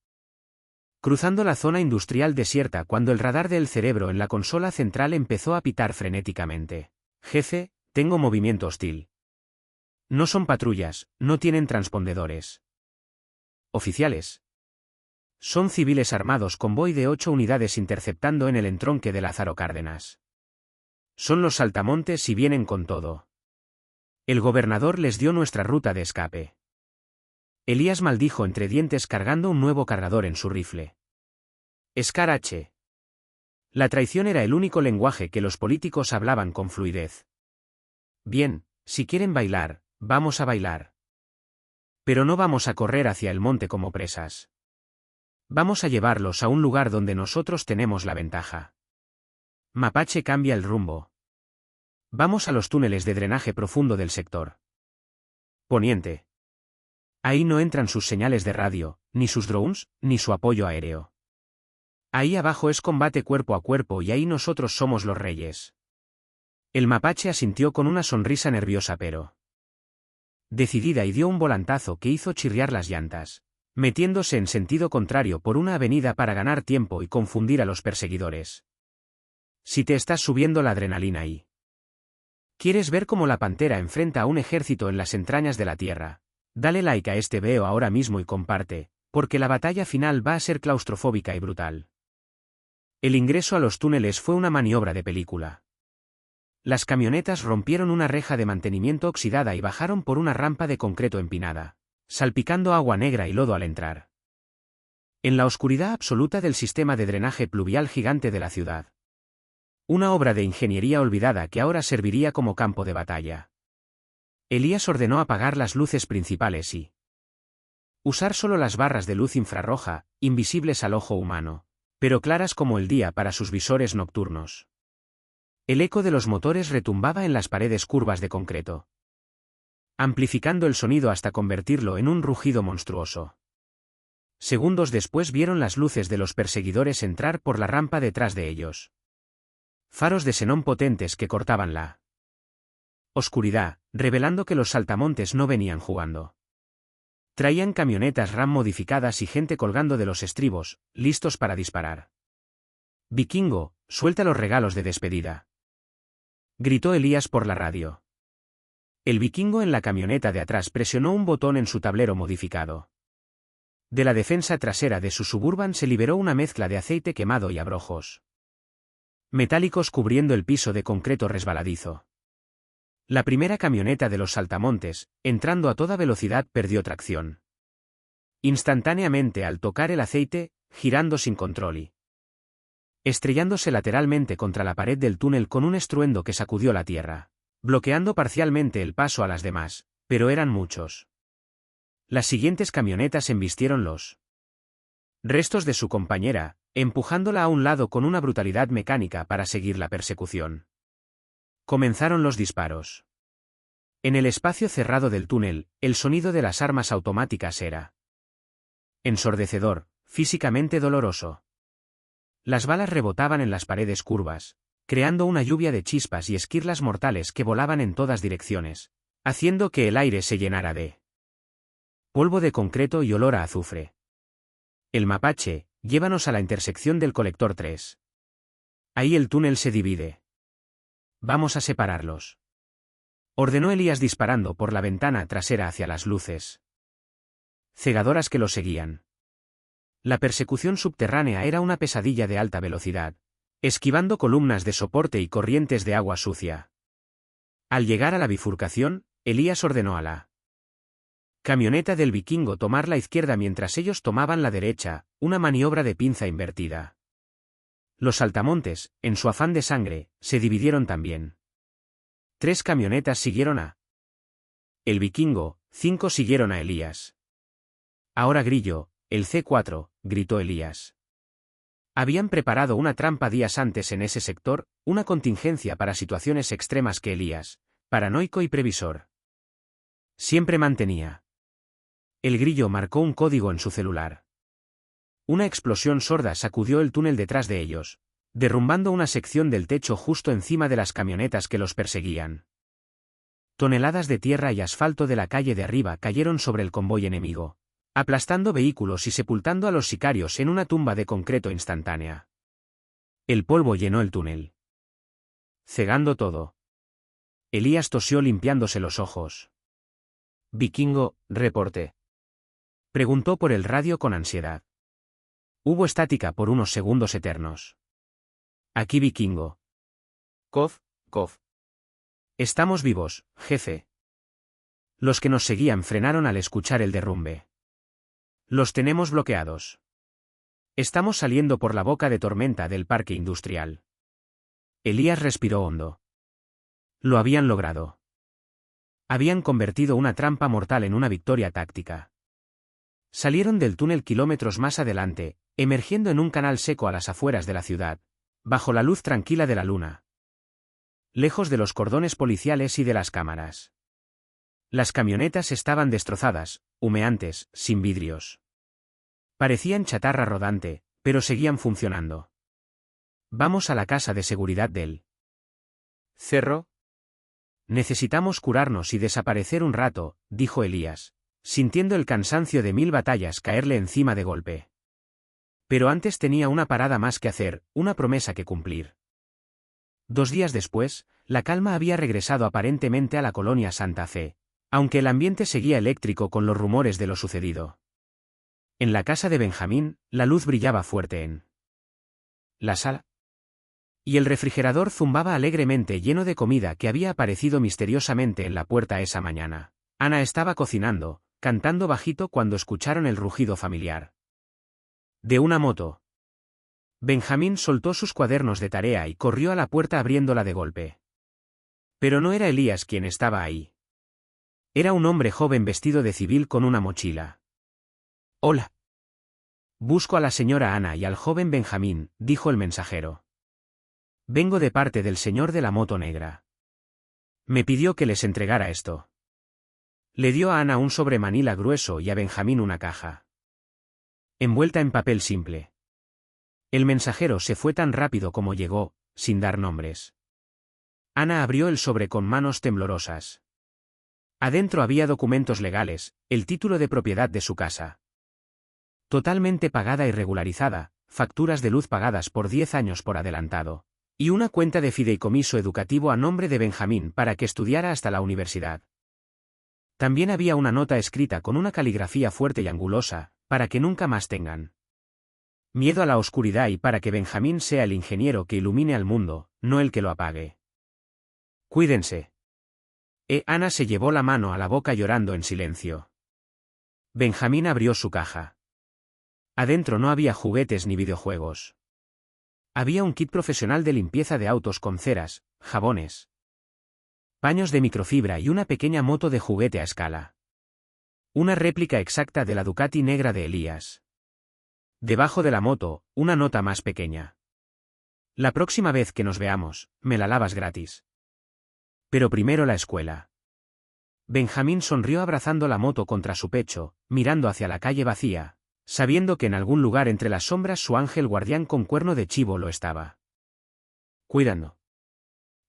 Cruzando la zona industrial desierta cuando el radar del cerebro en la consola central empezó a pitar frenéticamente. «Jefe, tengo movimiento hostil. No son patrullas, no tienen transpondedores oficiales. Son civiles armados, convoy de 8 unidades interceptando en el entronque de Lázaro Cárdenas. Son los saltamontes y vienen con todo. El gobernador les dio nuestra ruta de escape». Elías maldijo entre dientes cargando un nuevo cargador en su rifle. Escarache. La traición era el único lenguaje que los políticos hablaban con fluidez. «Bien, si quieren bailar, vamos a bailar. Pero no vamos a correr hacia el monte como presas. Vamos a llevarlos a un lugar donde nosotros tenemos la ventaja. Mapache cambia el rumbo. Vamos a los túneles de drenaje profundo del sector poniente. Ahí no entran sus señales de radio, ni sus drones, ni su apoyo aéreo. Ahí abajo es combate cuerpo a cuerpo y ahí nosotros somos los reyes». El mapache asintió con una sonrisa nerviosa pero decidida y dio un volantazo que hizo chirriar las llantas, metiéndose en sentido contrario por una avenida para ganar tiempo y confundir a los perseguidores. Si te estás subiendo la adrenalina y quieres ver cómo la pantera enfrenta a un ejército en las entrañas de la tierra, dale like a este video ahora mismo y comparte, porque la batalla final va a ser claustrofóbica y brutal. El ingreso a los túneles fue una maniobra de película. Las camionetas rompieron una reja de mantenimiento oxidada y bajaron por una rampa de concreto empinada, salpicando agua negra y lodo al entrar en la oscuridad absoluta del sistema de drenaje pluvial gigante de la ciudad. Una obra de ingeniería olvidada que ahora serviría como campo de batalla. Elías ordenó apagar las luces principales y usar solo las barras de luz infrarroja, invisibles al ojo humano, pero claras como el día para sus visores nocturnos. El eco de los motores retumbaba en las paredes curvas de concreto, amplificando el sonido hasta convertirlo en un rugido monstruoso. Segundos después vieron las luces de los perseguidores entrar por la rampa detrás de ellos. Faros de xenón potentes que cortaban la oscuridad, revelando que los saltamontes no venían jugando. Traían camionetas RAM modificadas y gente colgando de los estribos, listos para disparar. «Vikingo, suelta los regalos de despedida», gritó Elías por la radio. El vikingo en la camioneta de atrás presionó un botón en su tablero modificado. De la defensa trasera de su Suburban se liberó una mezcla de aceite quemado y abrojos metálicos cubriendo el piso de concreto resbaladizo. La primera camioneta de los saltamontes, entrando a toda velocidad, perdió tracción. Instantáneamente al tocar el aceite, girando sin control y estrellándose lateralmente contra la pared del túnel con un estruendo que sacudió la tierra, bloqueando parcialmente el paso a las demás, pero eran muchos. Las siguientes camionetas embistieron los restos de su compañera, empujándola a un lado con una brutalidad mecánica para seguir la persecución. Comenzaron los disparos. En el espacio cerrado del túnel, el sonido de las armas automáticas era ensordecedor, físicamente doloroso. Las balas rebotaban en las paredes curvas, creando una lluvia de chispas y esquirlas mortales que volaban en todas direcciones, haciendo que el aire se llenara de polvo de concreto y olor a azufre. El mapache, llévanos a la intersección del colector 3. Ahí el túnel se divide. Vamos a separarlos, ordenó Elías disparando por la ventana trasera hacia las luces cegadoras que lo seguían. La persecución subterránea era una pesadilla de alta velocidad, esquivando columnas de soporte y corrientes de agua sucia. Al llegar a la bifurcación, Elías ordenó a la camioneta del vikingo tomar la izquierda mientras ellos tomaban la derecha, una maniobra de pinza invertida. Los saltamontes, en su afán de sangre, se dividieron también. 3 camionetas siguieron a el vikingo, 5 siguieron a Elías. Ahora Grillo, el C4, gritó Elías. Habían preparado una trampa días antes en ese sector, una contingencia para situaciones extremas que Elías, paranoico y previsor, siempre mantenía. El Grillo marcó un código en su celular. Una explosión sorda sacudió el túnel detrás de ellos, derrumbando una sección del techo justo encima de las camionetas que los perseguían. Toneladas de tierra y asfalto de la calle de arriba cayeron sobre el convoy enemigo, aplastando vehículos y sepultando a los sicarios en una tumba de concreto instantánea. El polvo llenó el túnel, cegando todo. Elías tosió limpiándose los ojos. «Vikingo, reporte», preguntó por el radio con ansiedad. Hubo estática por unos segundos eternos. «Aquí Vikingo». «Cof, cof». «Estamos vivos, jefe». Los que nos seguían frenaron al escuchar el derrumbe. «Los tenemos bloqueados. Estamos saliendo por la boca de tormenta del parque industrial». Elías respiró hondo. Lo habían logrado. Habían convertido una trampa mortal en una victoria táctica. Salieron del túnel kilómetros más adelante, emergiendo en un canal seco a las afueras de la ciudad, bajo la luz tranquila de la luna, lejos de los cordones policiales y de las cámaras. Las camionetas estaban destrozadas, humeantes, sin vidrios. Parecían chatarra rodante, pero seguían funcionando. «Vamos a la casa de seguridad del cerro». «Necesitamos curarnos y desaparecer un rato», dijo Elías, sintiendo el cansancio de 1000 batallas caerle encima de golpe. Pero antes tenía una parada más que hacer, una promesa que cumplir. 2 días después, la calma había regresado aparentemente a la colonia Santa Fe, aunque el ambiente seguía eléctrico con los rumores de lo sucedido. En la casa de Benjamín, la luz brillaba fuerte en la sala, y el refrigerador zumbaba alegremente lleno de comida que había aparecido misteriosamente en la puerta esa mañana. Ana estaba cocinando, cantando bajito cuando escucharon el rugido familiar de una moto. Benjamín soltó sus cuadernos de tarea y corrió a la puerta abriéndola de golpe. Pero no era Elías quien estaba ahí. Era un hombre joven vestido de civil con una mochila. «Hola. Busco a la señora Ana y al joven Benjamín», dijo el mensajero. «Vengo de parte del señor de la moto negra. Me pidió que les entregara esto». Le dio a Ana un sobre manila grueso y a Benjamín una caja, envuelta en papel simple. El mensajero se fue tan rápido como llegó, sin dar nombres. Ana abrió el sobre con manos temblorosas. Adentro había documentos legales, el título de propiedad de su casa, totalmente pagada y regularizada, facturas de luz pagadas por 10 años por adelantado, y una cuenta de fideicomiso educativo a nombre de Benjamín para que estudiara hasta la universidad. También había una nota escrita con una caligrafía fuerte y angulosa, para que nunca más tengan miedo a la oscuridad y para que Benjamín sea el ingeniero que ilumine al mundo, no el que lo apague. Cuídense. Ana se llevó la mano a la boca llorando en silencio. Benjamín abrió su caja. Adentro no había juguetes ni videojuegos. Había un kit profesional de limpieza de autos con ceras, jabones, paños de microfibra y una pequeña moto de juguete a escala. Una réplica exacta de la Ducati negra de Elías. Debajo de la moto, una nota más pequeña. La próxima vez que nos veamos, me la lavas gratis. Pero primero la escuela. Benjamín sonrió abrazando la moto contra su pecho, mirando hacia la calle vacía, sabiendo que en algún lugar entre las sombras su ángel guardián con cuerno de chivo lo estaba cuidando.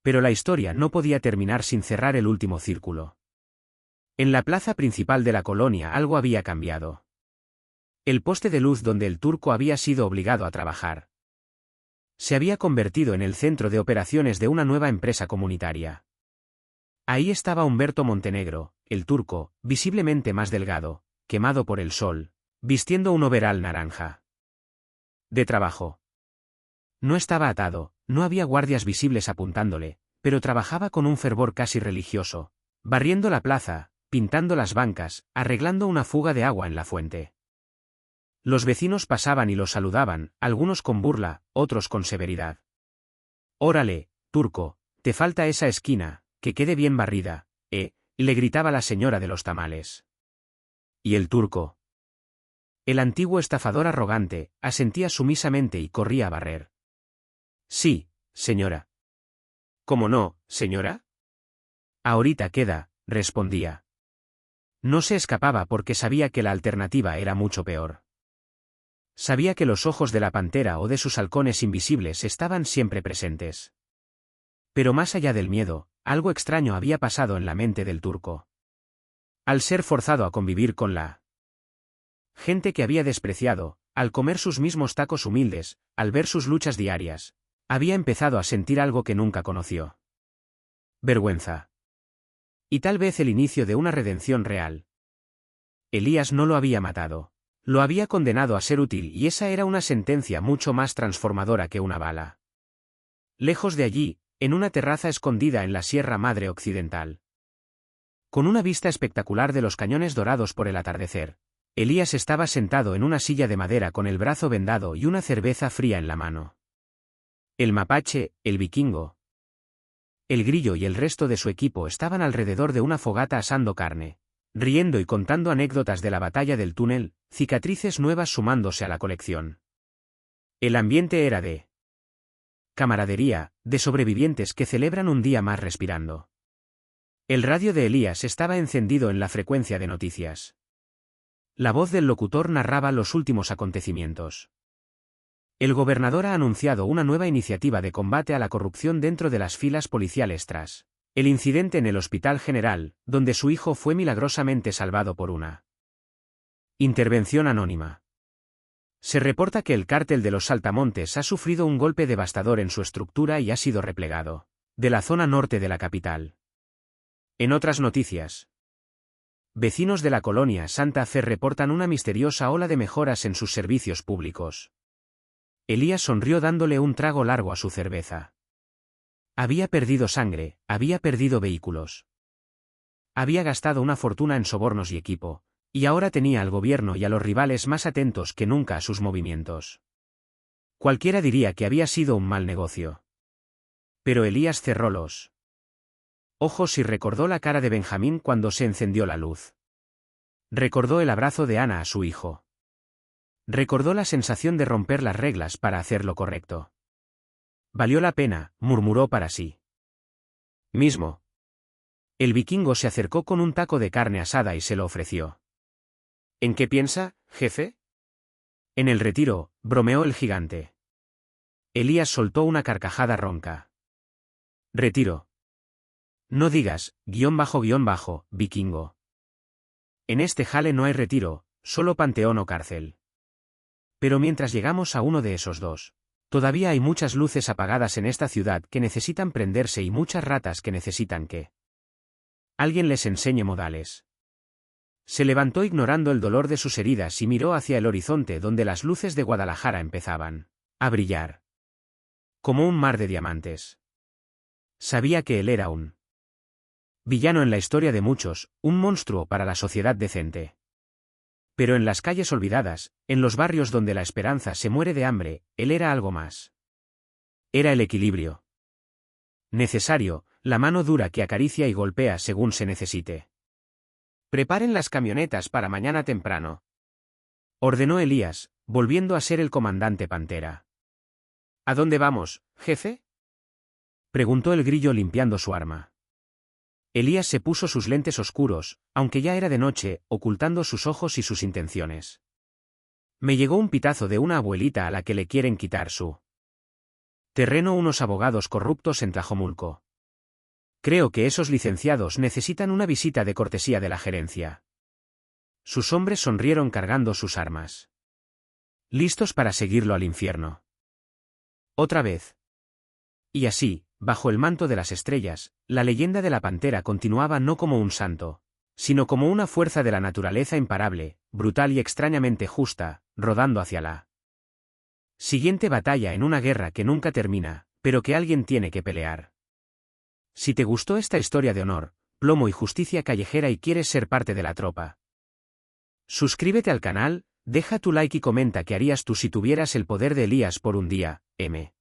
Pero la historia no podía terminar sin cerrar el último círculo. En la plaza principal de la colonia algo había cambiado. El poste de luz donde el turco había sido obligado a trabajar se había convertido en el centro de operaciones de una nueva empresa comunitaria. Ahí estaba Humberto Montenegro, el turco, visiblemente más delgado, quemado por el sol, vistiendo un overall naranja de trabajo. No estaba atado, no había guardias visibles apuntándole, pero trabajaba con un fervor casi religioso, barriendo la plaza, pintando las bancas, arreglando una fuga de agua en la fuente. Los vecinos pasaban y lo saludaban, algunos con burla, otros con severidad. «Órale, turco, te falta esa esquina, que quede bien barrida», le gritaba la señora de los tamales. ¿Y el turco? El antiguo estafador arrogante, asentía sumisamente y corría a barrer. «Sí, señora». «¿Cómo no, señora?» «Ahorita queda», respondía. No se escapaba porque sabía que la alternativa era mucho peor. Sabía que los ojos de la pantera o de sus halcones invisibles estaban siempre presentes. Pero más allá del miedo, algo extraño había pasado en la mente del turco. Al ser forzado a convivir con la gente que había despreciado, al comer sus mismos tacos humildes, al ver sus luchas diarias, había empezado a sentir algo que nunca conoció. Vergüenza. Y tal vez el inicio de una redención real. Elías no lo había matado. Lo había condenado a ser útil y esa era una sentencia mucho más transformadora que una bala. Lejos de allí, en una terraza escondida en la Sierra Madre Occidental, con una vista espectacular de los cañones dorados por el atardecer, Elías estaba sentado en una silla de madera con el brazo vendado y una cerveza fría en la mano. El mapache, el vikingo, el grillo y el resto de su equipo estaban alrededor de una fogata asando carne, riendo y contando anécdotas de la batalla del túnel, cicatrices nuevas sumándose a la colección. El ambiente era de camaradería, de sobrevivientes que celebran un día más respirando. El radio de Elías estaba encendido en la frecuencia de noticias. La voz del locutor narraba los últimos acontecimientos. El gobernador ha anunciado una nueva iniciativa de combate a la corrupción dentro de las filas policiales tras el incidente en el Hospital General, donde su hijo fue milagrosamente salvado por una intervención anónima. Se reporta que el cártel de los Saltamontes ha sufrido un golpe devastador en su estructura y ha sido replegado de la zona norte de la capital. En otras noticias, vecinos de la colonia Santa Fe reportan una misteriosa ola de mejoras en sus servicios públicos. Elías sonrió dándole un trago largo a su cerveza. Había perdido sangre, había perdido vehículos. Había gastado una fortuna en sobornos y equipo, y ahora tenía al gobierno y a los rivales más atentos que nunca a sus movimientos. Cualquiera diría que había sido un mal negocio. Pero Elías cerró los ojos y recordó la cara de Benjamín cuando se encendió la luz. Recordó el abrazo de Ana a su hijo. Recordó la sensación de romper las reglas para hacer lo correcto. Valió la pena, murmuró para sí mismo. El vikingo se acercó con un taco de carne asada y se lo ofreció. ¿En qué piensa, jefe? En el retiro, bromeó el gigante. Elías soltó una carcajada ronca. Retiro. No digas, vikingo. En este jale no hay retiro, solo panteón o cárcel. Pero mientras llegamos a uno de esos dos, todavía hay muchas luces apagadas en esta ciudad que necesitan prenderse y muchas ratas que necesitan que alguien les enseñe modales. Se levantó ignorando el dolor de sus heridas y miró hacia el horizonte donde las luces de Guadalajara empezaban a brillar como un mar de diamantes. Sabía que él era un villano en la historia de muchos, un monstruo para la sociedad decente. Pero en las calles olvidadas, en los barrios donde la esperanza se muere de hambre, él era algo más. Era el equilibrio necesario, la mano dura que acaricia y golpea según se necesite. Preparen las camionetas para mañana temprano, ordenó Elías, volviendo a ser el comandante Pantera. ¿A dónde vamos, jefe? Preguntó el grillo limpiando su arma. Elías se puso sus lentes oscuros, aunque ya era de noche, ocultando sus ojos y sus intenciones. Me llegó un pitazo de una abuelita a la que le quieren quitar su terreno unos abogados corruptos en Tlajomulco. Creo que esos licenciados necesitan una visita de cortesía de la gerencia. Sus hombres sonrieron cargando sus armas. Listos para seguirlo al infierno. Otra vez. Y así, bajo el manto de las estrellas, la leyenda de la pantera continuaba no como un santo, sino como una fuerza de la naturaleza imparable, brutal y extrañamente justa, rodando hacia la siguiente batalla en una guerra que nunca termina, pero que alguien tiene que pelear. Si te gustó esta historia de honor, plomo y justicia callejera y quieres ser parte de la tropa, suscríbete al canal, deja tu like y comenta qué harías tú si tuvieras el poder de Elías por un día, M.